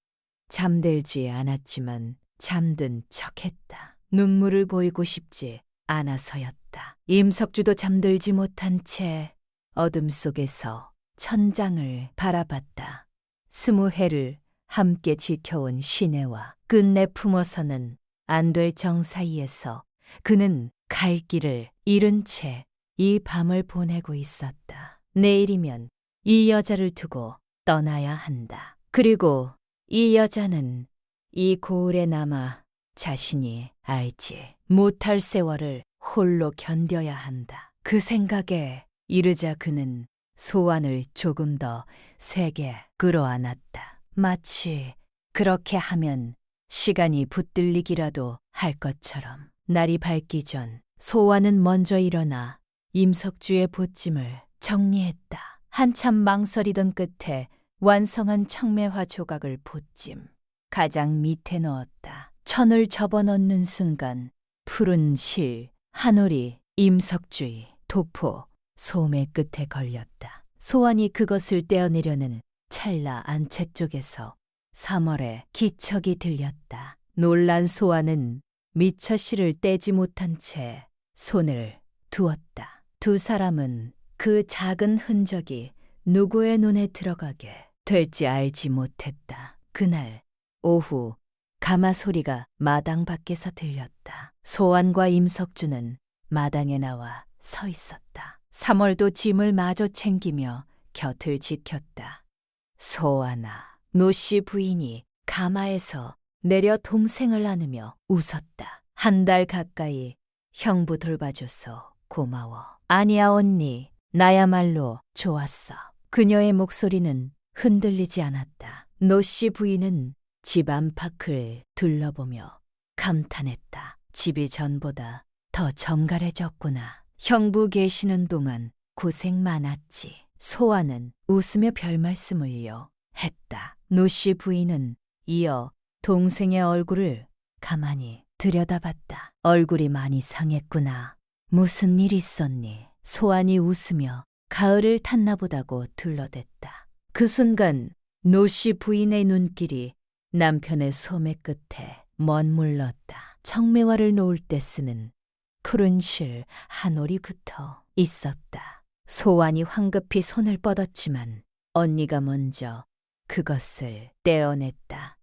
잠들지 않았지만 잠든 척했다. 눈물을 보이고 싶지 않아서였다. 임석주도 잠들지 못한 채 어둠 속에서 천장을 바라봤다. 20해를 함께 지켜온 시내와 끝내 품어서는 안 될 정 사이에서 그는 갈 길을 잃은 채 이 밤을 보내고 있었다. 내일이면 이 여자를 두고 떠나야 한다. 그리고 이 여자는 이 고을에 남아 자신이 알지 못할 세월을 홀로 견뎌야 한다. 그 생각에 이르자 그는 소환을 조금 더 세게 끌어안았다. 마치 그렇게 하면 시간이 붙들리기라도 할 것처럼. 날이 밝기 전 소환은 먼저 일어나 임석주의 보찜을 정리했다. 한참 망설이던 끝에 완성한 청매화 조각을 보찜 가장 밑에 넣었다. 천을 접어넣는 순간 푸른 실, 한올이 임석주의 도포, 소매 끝에 걸렸다. 소환이 그것을 떼어내려는 찰나 안채 쪽에서 3월의 기척이 들렸다. 놀란 소환은 미처 실을 떼지 못한 채 손을 두었다. 두 사람은 그 작은 흔적이 누구의 눈에 들어가게 될지 알지 못했다. 그날 오후 가마 소리가 마당 밖에서 들렸다. 소환과 임석주는 마당에 나와 서 있었다. 3월도 짐을 마저 챙기며 곁을 지켰다. 소환아, 노씨 부인이 가마에서 내려 동생을 안으며 웃었다. 한 달 가까이 형부 돌봐줘서 고마워. 아니야 언니, 나야말로 좋았어. 그녀의 목소리는 흔들리지 않았다. 노씨 부인은 집 안팎을 둘러보며 감탄했다. 집이 전보다 더 정갈해졌구나. 형부 계시는 동안 고생 많았지. 소아는 웃으며 별말씀을요 했다. 노씨 부인은 이어 동생의 얼굴을 가만히 들여다봤다. 얼굴이 많이 상했구나. 무슨 일 있었니? 소안이 웃으며 가을을 탔나 보다고 둘러댔다. 그 순간 노씨 부인의 눈길이 남편의 소매 끝에 머물렀다. 청매화를 놓을 때 쓰는 푸른 실 한 올이 붙어 있었다. 소안이 황급히 손을 뻗었지만 언니가 먼저 그것을 떼어냈다.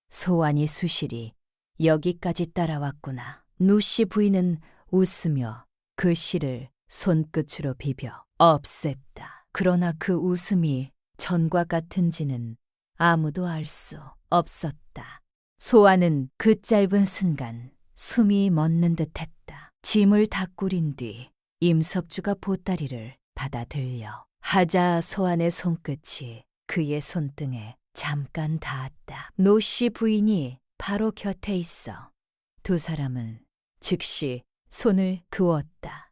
소안이 수실이 여기까지 따라왔구나. 노씨 부인은 웃으며 그 실을 손끝으로 비벼 없앴다. 그러나 그 웃음이 전과 같은지는 아무도 알 수 없었다. 소아는 그 짧은 순간 숨이 멎는 듯했다. 짐을 다 꾸린 뒤 임석주가 보따리를 받아들려 하자 소안의 손끝이 그의 손등에 잠깐 닿았다. 노씨 부인이 바로 곁에 있어 두 사람은 즉시 손을 그었다.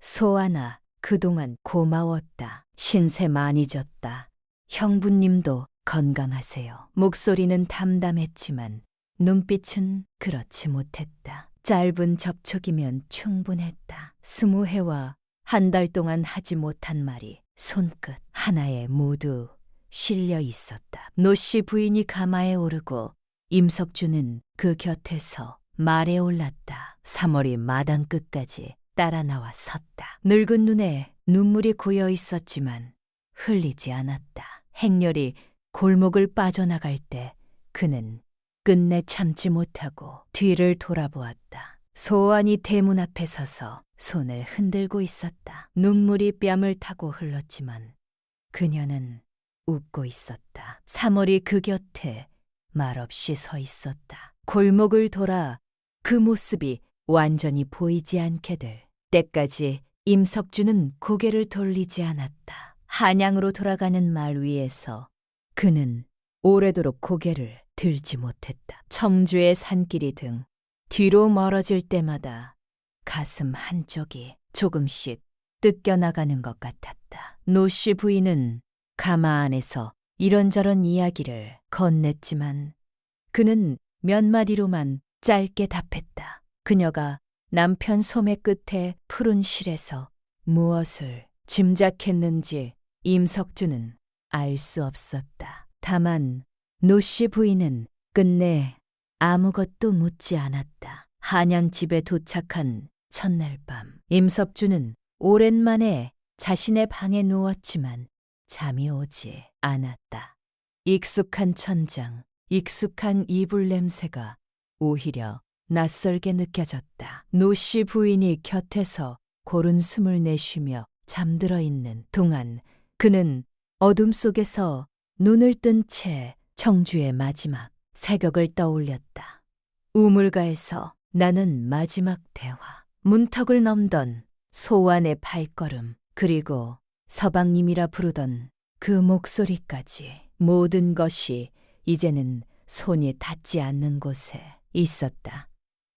소아나 그동안 고마웠다. 신세 많이 졌다. 형부님도 건강하세요. 목소리는 담담했지만 눈빛은 그렇지 못했다. 짧은 접촉이면 충분했다. 20해와 한 달 동안 하지 못한 말이 손끝 하나에 모두 실려 있었다. 노씨 부인이 가마에 오르고 임석주는 그 곁에서 말에 올랐다. 3월이 마당 끝까지 따라 나와 섰다. 늙은 눈에 눈물이 고여 있었지만 흘리지 않았다. 행렬이 골목을 빠져나갈 때 그는 끝내 참지 못하고 뒤를 돌아보았다. 소안이 대문 앞에 서서 손을 흔들고 있었다. 눈물이 뺨을 타고 흘렀지만 그녀는 웃고 있었다. 3월이 그 곁에 말없이 서 있었다. 골목을 돌아 그 모습이 완전히 보이지 않게 될 때까지 임석주는 고개를 돌리지 않았다. 한양으로 돌아가는 말 위에서 그는 오래도록 고개를 들지 못했다. 첨주의 산길이 등 뒤로 멀어질 때마다 가슴 한쪽이 조금씩 뜯겨나가는 것 같았다. 노씨 부인은 가마 안에서 이런저런 이야기를 건넸지만 그는 몇 마디로만 짧게 답했다. 그녀가 남편 소매 끝에 푸른 실에서 무엇을 짐작했는지 임석주는 알 수 없었다. 다만 노씨 부인은 끝내 아무것도 묻지 않았다. 한양 집에 도착한 첫날 밤, 임석주는 오랜만에 자신의 방에 누웠지만 잠이 오지 않았다. 익숙한 천장, 익숙한 이불 냄새가 오히려 낯설게 느껴졌다. 노씨 부인이 곁에서 고른 숨을 내쉬며 잠들어 있는 동안 그는 어둠 속에서 눈을 뜬 채 청주의 마지막 새벽을 떠올렸다. 우물가에서 나는 마지막 대화, 문턱을 넘던 소안의 발걸음, 그리고 서방님이라 부르던 그 목소리까지 모든 것이 이제는 손이 닿지 않는 곳에 있었다.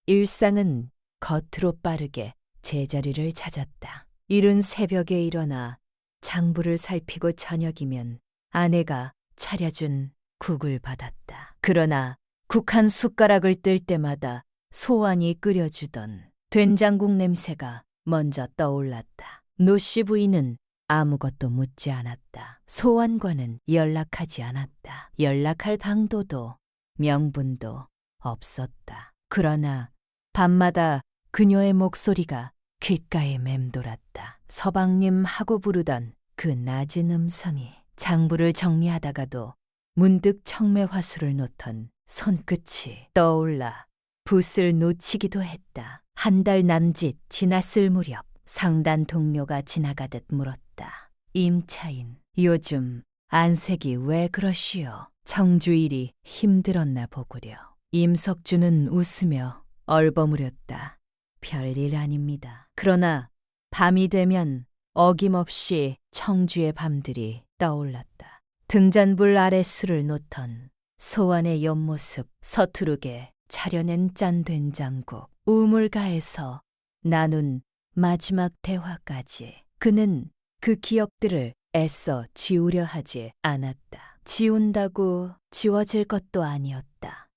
일상은 겉으로 빠르게 제자리를 찾았다. 이른 새벽에 일어나 장부를 살피고 저녁이면 아내가 차려준 국을 받았다. 그러나 국 한 숟가락을 뜰 때마다 소안이 끓여주던 된장국 냄새가 먼저 떠올랐다. 노씨 부인은 아무것도 묻지 않았다. 소안과는 연락하지 않았다. 연락할 방도도 명분도 없었다. 그러나 밤마다 그녀의 목소리가 귓가에 맴돌았다. 서방님 하고 부르던 그 낮은 음성이 장부를 정리하다가도 문득 청매화수를 놓던 손끝이 떠올라 붓을 놓치기도 했다. 한 달 남짓 지났을 무렵 상단 동료가 지나가듯 물었다. 임차인, 요즘 안색이 왜 그러시오? 청주일이 힘들었나 보구려. 임석주는 웃으며 얼버무렸다. 별일 아닙니다. 그러나 밤이 되면 어김없이 청주의 밤들이 떠올랐다. 등잔불 아래 술을 놓던 소안의 옆모습, 서투르게 차려낸 짠 된장국, 우물가에서 나눈 마지막 대화까지 그는 그 기억들을 애써 지우려 하지 않았다. 지운다고 지워질 것도 아니었다.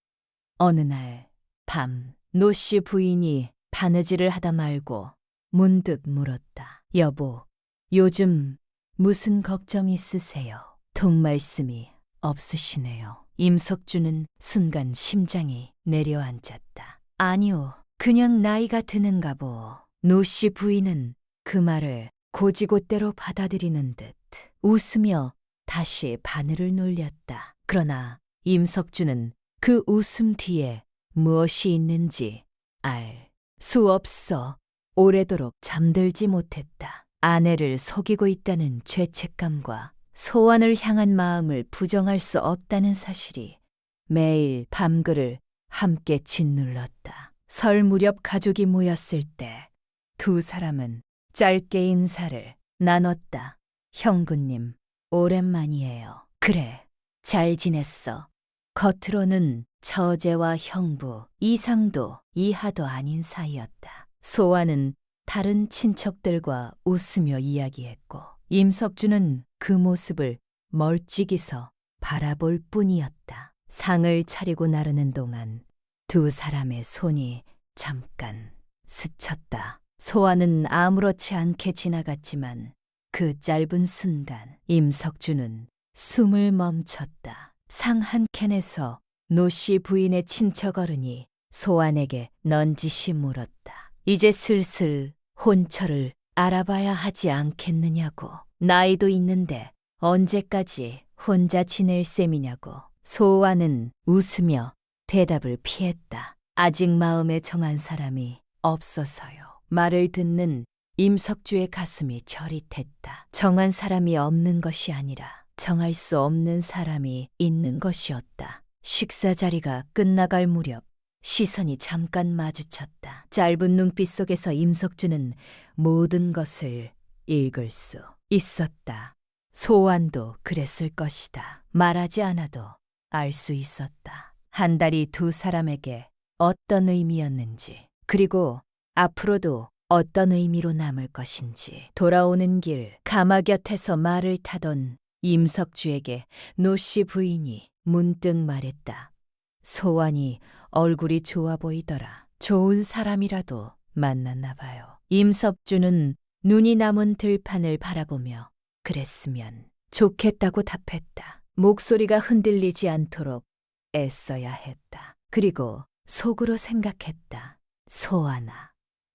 어느 날 밤 노씨 부인이 바느질을 하다 말고 문득 물었다. 여보, 요즘 무슨 걱정 있으세요? 통말씀이 없으시네요. 임석준은 순간 심장이 내려앉았다. 아니요, 그냥 나이가 드는가 보. 노씨 부인은 그 말을 고지고대로 받아들이는 듯 웃으며 다시 바늘을 놀렸다. 그러나 임석준은 그 웃음 뒤에 무엇이 있는지 알 수 없어 오래도록 잠들지 못했다. 아내를 속이고 있다는 죄책감과 소원을 향한 마음을 부정할 수 없다는 사실이 매일 밤글을 함께 짓눌렀다. 설 무렵 가족이 모였을 때 두 사람은 짧게 인사를 나눴다. 형구님, 오랜만이에요. 그래, 잘 지냈어. 겉으로는 처제와 형부, 이상도 이하도 아닌 사이였다. 소아는 다른 친척들과 웃으며 이야기했고 임석준은 그 모습을 멀찍이서 바라볼 뿐이었다. 상을 차리고 나르는 동안 두 사람의 손이 잠깐 스쳤다. 소아는 아무렇지 않게 지나갔지만 그 짧은 순간 임석준은 숨을 멈췄다. 상 한 캔에서 노씨 부인의 친척 어른이 소안에게 넌지시 물었다. 이제 슬슬 혼처를 알아봐야 하지 않겠느냐고. 나이도 있는데 언제까지 혼자 지낼 셈이냐고. 소안은 웃으며 대답을 피했다. 아직 마음에 정한 사람이 없어서요. 말을 듣는 임석주의 가슴이 저릿했다. 정한 사람이 없는 것이 아니라 정할 수 없는 사람이 있는 것이었다. 식사 자리가 끝나갈 무렵 시선이 잠깐 마주쳤다. 짧은 눈빛 속에서 임석주는 모든 것을 읽을 수 있었다. 소환도 그랬을 것이다. 말하지 않아도 알 수 있었다. 한 달이 두 사람에게 어떤 의미였는지, 그리고 앞으로도 어떤 의미로 남을 것인지. 돌아오는 길 가마 곁에서 말을 타던 임석주에게 노씨 부인이 문득 말했다. 소환이 얼굴이 좋아 보이더라. 좋은 사람이라도 만났나 봐요. 임석주는 눈이 남은 들판을 바라보며 그랬으면 좋겠다고 답했다. 목소리가 흔들리지 않도록 애써야 했다. 그리고 속으로 생각했다. 소환아,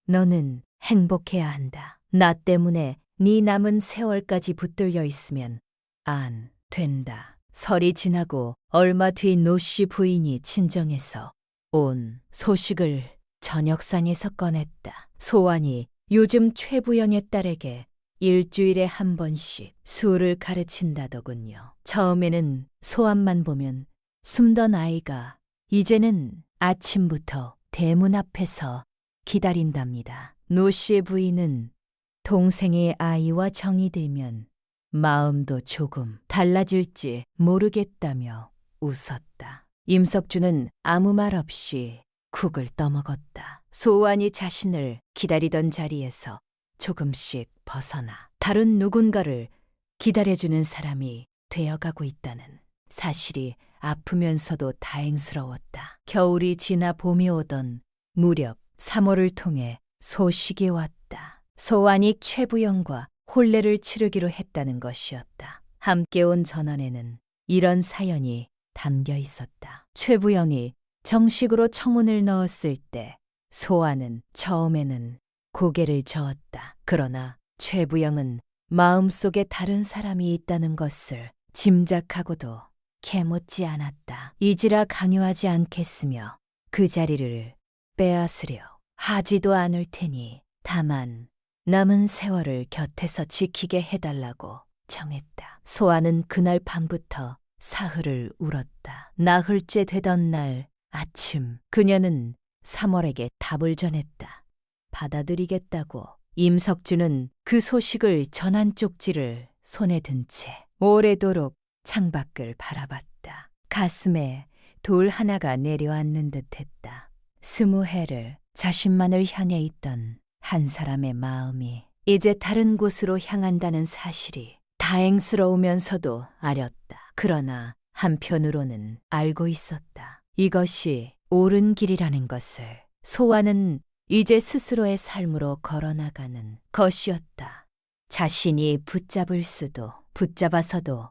너는 행복해야 한다. 나 때문에 네 남은 세월까지 붙들려 있으면 안 된다. 설이 지나고 얼마 뒤 노씨 부인이 친정에서 온 소식을 저녁상에서 꺼냈다. 소환이 요즘 최부영의 딸에게 일주일에 한 번씩 술을 가르친다더군요. 처음에는 소환만 보면 숨던 아이가 이제는 아침부터 대문 앞에서 기다린답니다. 노씨 부인은 동생의 아이와 정이 들면 마음도 조금 달라질지 모르겠다며 웃었다. 임석주는 아무 말 없이 쿡을 떠먹었다. 소환이 자신을 기다리던 자리에서 조금씩 벗어나 다른 누군가를 기다려주는 사람이 되어가고 있다는 사실이 아프면서도 다행스러웠다. 겨울이 지나 봄이 오던 무렵 3월을 통해 소식이 왔다. 소환이 최부영과 혼례를 치르기로 했다는 것이었다. 함께 온 전원에는 이런 사연이 담겨 있었다. 최부영이 정식으로 청혼을 넣었을 때 소환은 처음에는 고개를 저었다. 그러나 최부영은 마음속에 다른 사람이 있다는 것을 짐작하고도 캐묻지 않았다. 이지라 강요하지 않겠으며 그 자리를 빼앗으려 하지도 않을 테니 다만 남은 세월을 곁에서 지키게 해달라고 정했다. 소아는 그날 밤부터 사흘을 울었다. 나흘째 되던 날 아침 그녀는 3월에게 답을 전했다. 받아들이겠다고. 임석주는 그 소식을 전한 쪽지를 손에 든 채 오래도록 창밖을 바라봤다. 가슴에 돌 하나가 내려앉는 듯했다. 20해를 자신만을 향해 있던 한 사람의 마음이 이제 다른 곳으로 향한다는 사실이 다행스러우면서도 아렸다. 그러나 한편으로는 알고 있었다. 이것이 옳은 길이라는 것을. 소원은 이제 스스로의 삶으로 걸어나가는 것이었다. 자신이 붙잡을 수도 붙잡아서도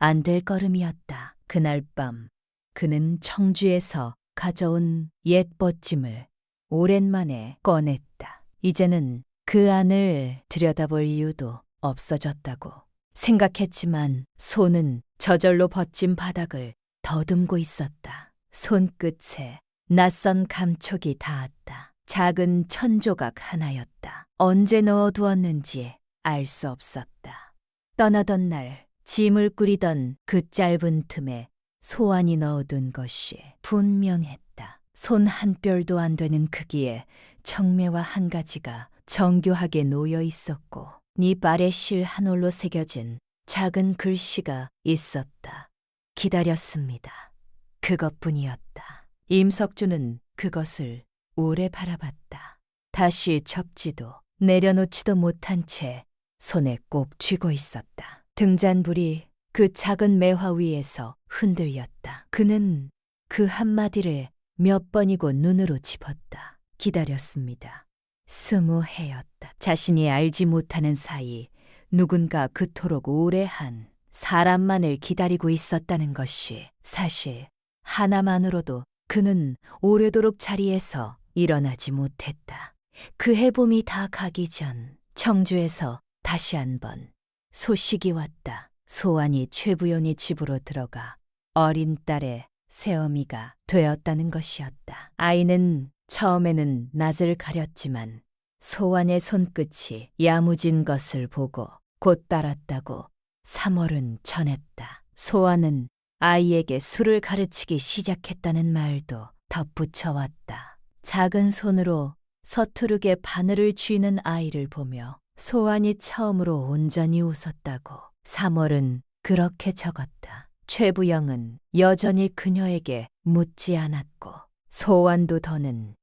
안 될 걸음이었다. 그날 밤 그는 청주에서 가져온 옛 벗짐을 오랜만에 꺼냈다. 이제는 그 안을 들여다볼 이유도 없어졌다고 생각했지만 손은 저절로 벗진 바닥을 더듬고 있었다. 손끝에 낯선 감촉이 닿았다. 작은 천조각 하나였다. 언제 넣어두었는지 알 수 없었다. 떠나던 날 짐을 꾸리던 그 짧은 틈에 소환이 넣어둔 것이 분명했다. 손 한 뼘도 안 되는 크기의 청매화 한 가지가 정교하게 놓여 있었고 네 발에 실 한 올로 새겨진 작은 글씨가 있었다. 기다렸습니다. 그것뿐이었다. 임석주는 그것을 오래 바라봤다. 다시 접지도 내려놓지도 못한 채 손에 꼭 쥐고 있었다. 등잔불이 그 작은 매화 위에서 흔들렸다. 그는 그 한마디를 몇 번이고 눈으로 짚었다. 기다렸습니다. 20해였다. 자신이 알지 못하는 사이 누군가 그토록 오래 한 사람만을 기다리고 있었다는 것이 사실 하나만으로도 그는 오래도록 자리에서 일어나지 못했다. 그 해봄이 다 가기 전 청주에서 다시 한번 소식이 왔다. 소환이 최부연이 집으로 들어가 어린 딸의 새어미가 되었다는 것이었다. 아이는 처음에는 낯을 가렸지만 소환의 손끝이 야무진 것을 보고 곧 따랐다고 3월은 전했다. 소환은 아이에게 술을 가르치기 시작했다는 말도 덧붙여왔다. 작은 손으로 서투르게 바늘을 쥐는 아이를 보며 소환이 처음으로 온전히 웃었다고 3월은 그렇게 적었다. 최부영은 여전히 그녀에게 묻지 않았고 소환도 더는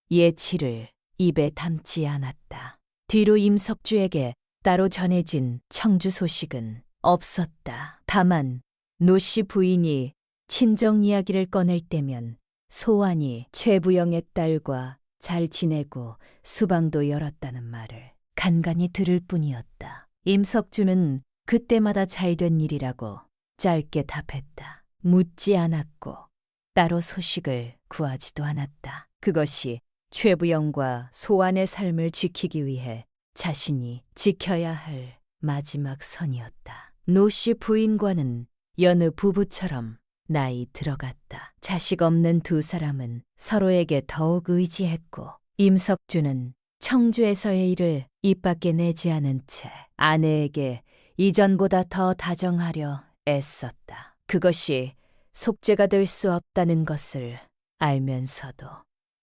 예치를 입에 담지 않았다. 뒤로 임석주에게 따로 전해진 청주 소식은 없었다. 다만 노씨 부인이 친정 이야기를 꺼낼 때면 소환이 최부영의 딸과 잘 지내고 수방도 열었다는 말을 간간히 들을 뿐이었다. 임석주는 그때마다 잘된 일이라고 짧게 답했다. 묻지 않았고 따로 소식을 구하지도 않았다. 그것이 최부영과 소환의 삶을 지키기 위해 자신이 지켜야 할 마지막 선이었다. 노씨 부인과는 여느 부부처럼 나이 들어갔다. 자식 없는 두 사람은 서로에게 더욱 의지했고 임석주는 청주에서의 일을 입 밖에 내지 않은 채 아내에게 이전보다 더 다정하려 애썼다. 그것이 속죄가 될 수 없다는 것을 알면서도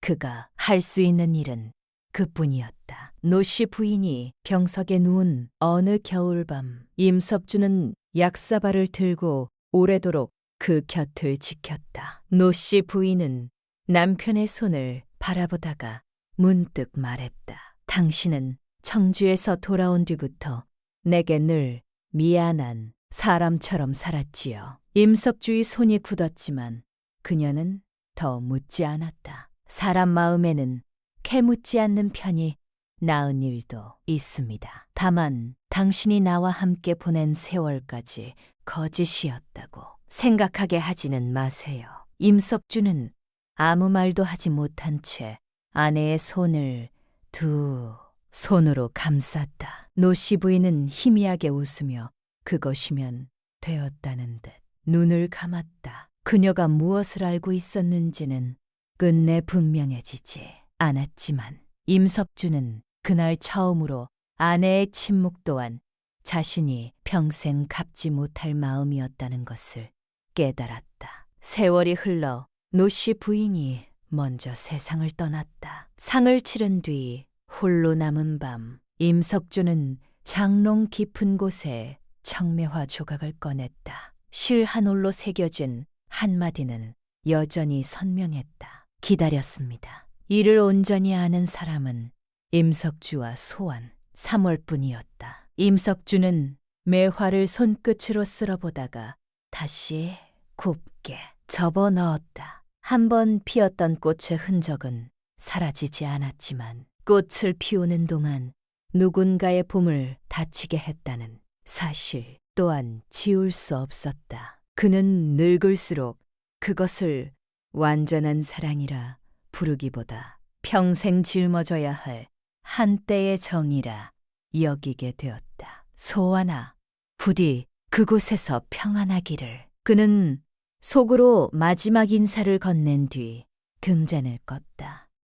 그가 할 수 있는 일은 그뿐이었다. 노씨 부인이 병석에 누운 어느 겨울밤 임석주는 약사발을 들고 오래도록 그 곁을 지켰다. 노씨 부인은 남편의 손을 바라보다가 문득 말했다. 당신은 청주에서 돌아온 뒤부터 내게 늘 미안한 사람처럼 살았지요. 임석주의 손이 굳었지만 그녀는 더 묻지 않았다. 사람 마음에는 캐묻지 않는 편이 나은 일도 있습니다. 다만 당신이 나와 함께 보낸 세월까지 거짓이었다고 생각하게 하지는 마세요. 임석주는 아무 말도 하지 못한 채 아내의 손을 두 손으로 감쌌다. 노씨 부인은 희미하게 웃으며 그것이면 되었다는 듯 눈을 감았다. 그녀가 무엇을 알고 있었는지는 끝내 분명해지지 않았지만 임석주는 그날 처음으로 아내의 침묵 또한 자신이 평생 갚지 못할 마음이었다는 것을 깨달았다. 세월이 흘러 노씨 부인이 먼저 세상을 떠났다. 상을 치른 뒤 홀로 남은 밤 임석주는 장롱 깊은 곳에 청매화 조각을 꺼냈다. 실 한 올로 새겨진 한마디는 여전히 선명했다. 기다렸습니다. 이를 온전히 아는 사람은 임석주와 소환 3월뿐이었다. 임석주는 매화를 손끝으로 쓸어보다가 다시 곱게 접어넣었다. 한 번 피었던 꽃의 흔적은 사라지지 않았지만 꽃을 피우는 동안 누군가의 봄을 다치게 했다는 사실 또한 지울 수 없었다. 그는 늙을수록 그것을 완전한 사랑이라 부르기보다 평생 짊어져야 할 한때의 정이라 여기게 되었다. 소환아, 부디 그곳에서 평안하기를. 그는 속으로 마지막 인사를 건넨 뒤 등잔을 껐다.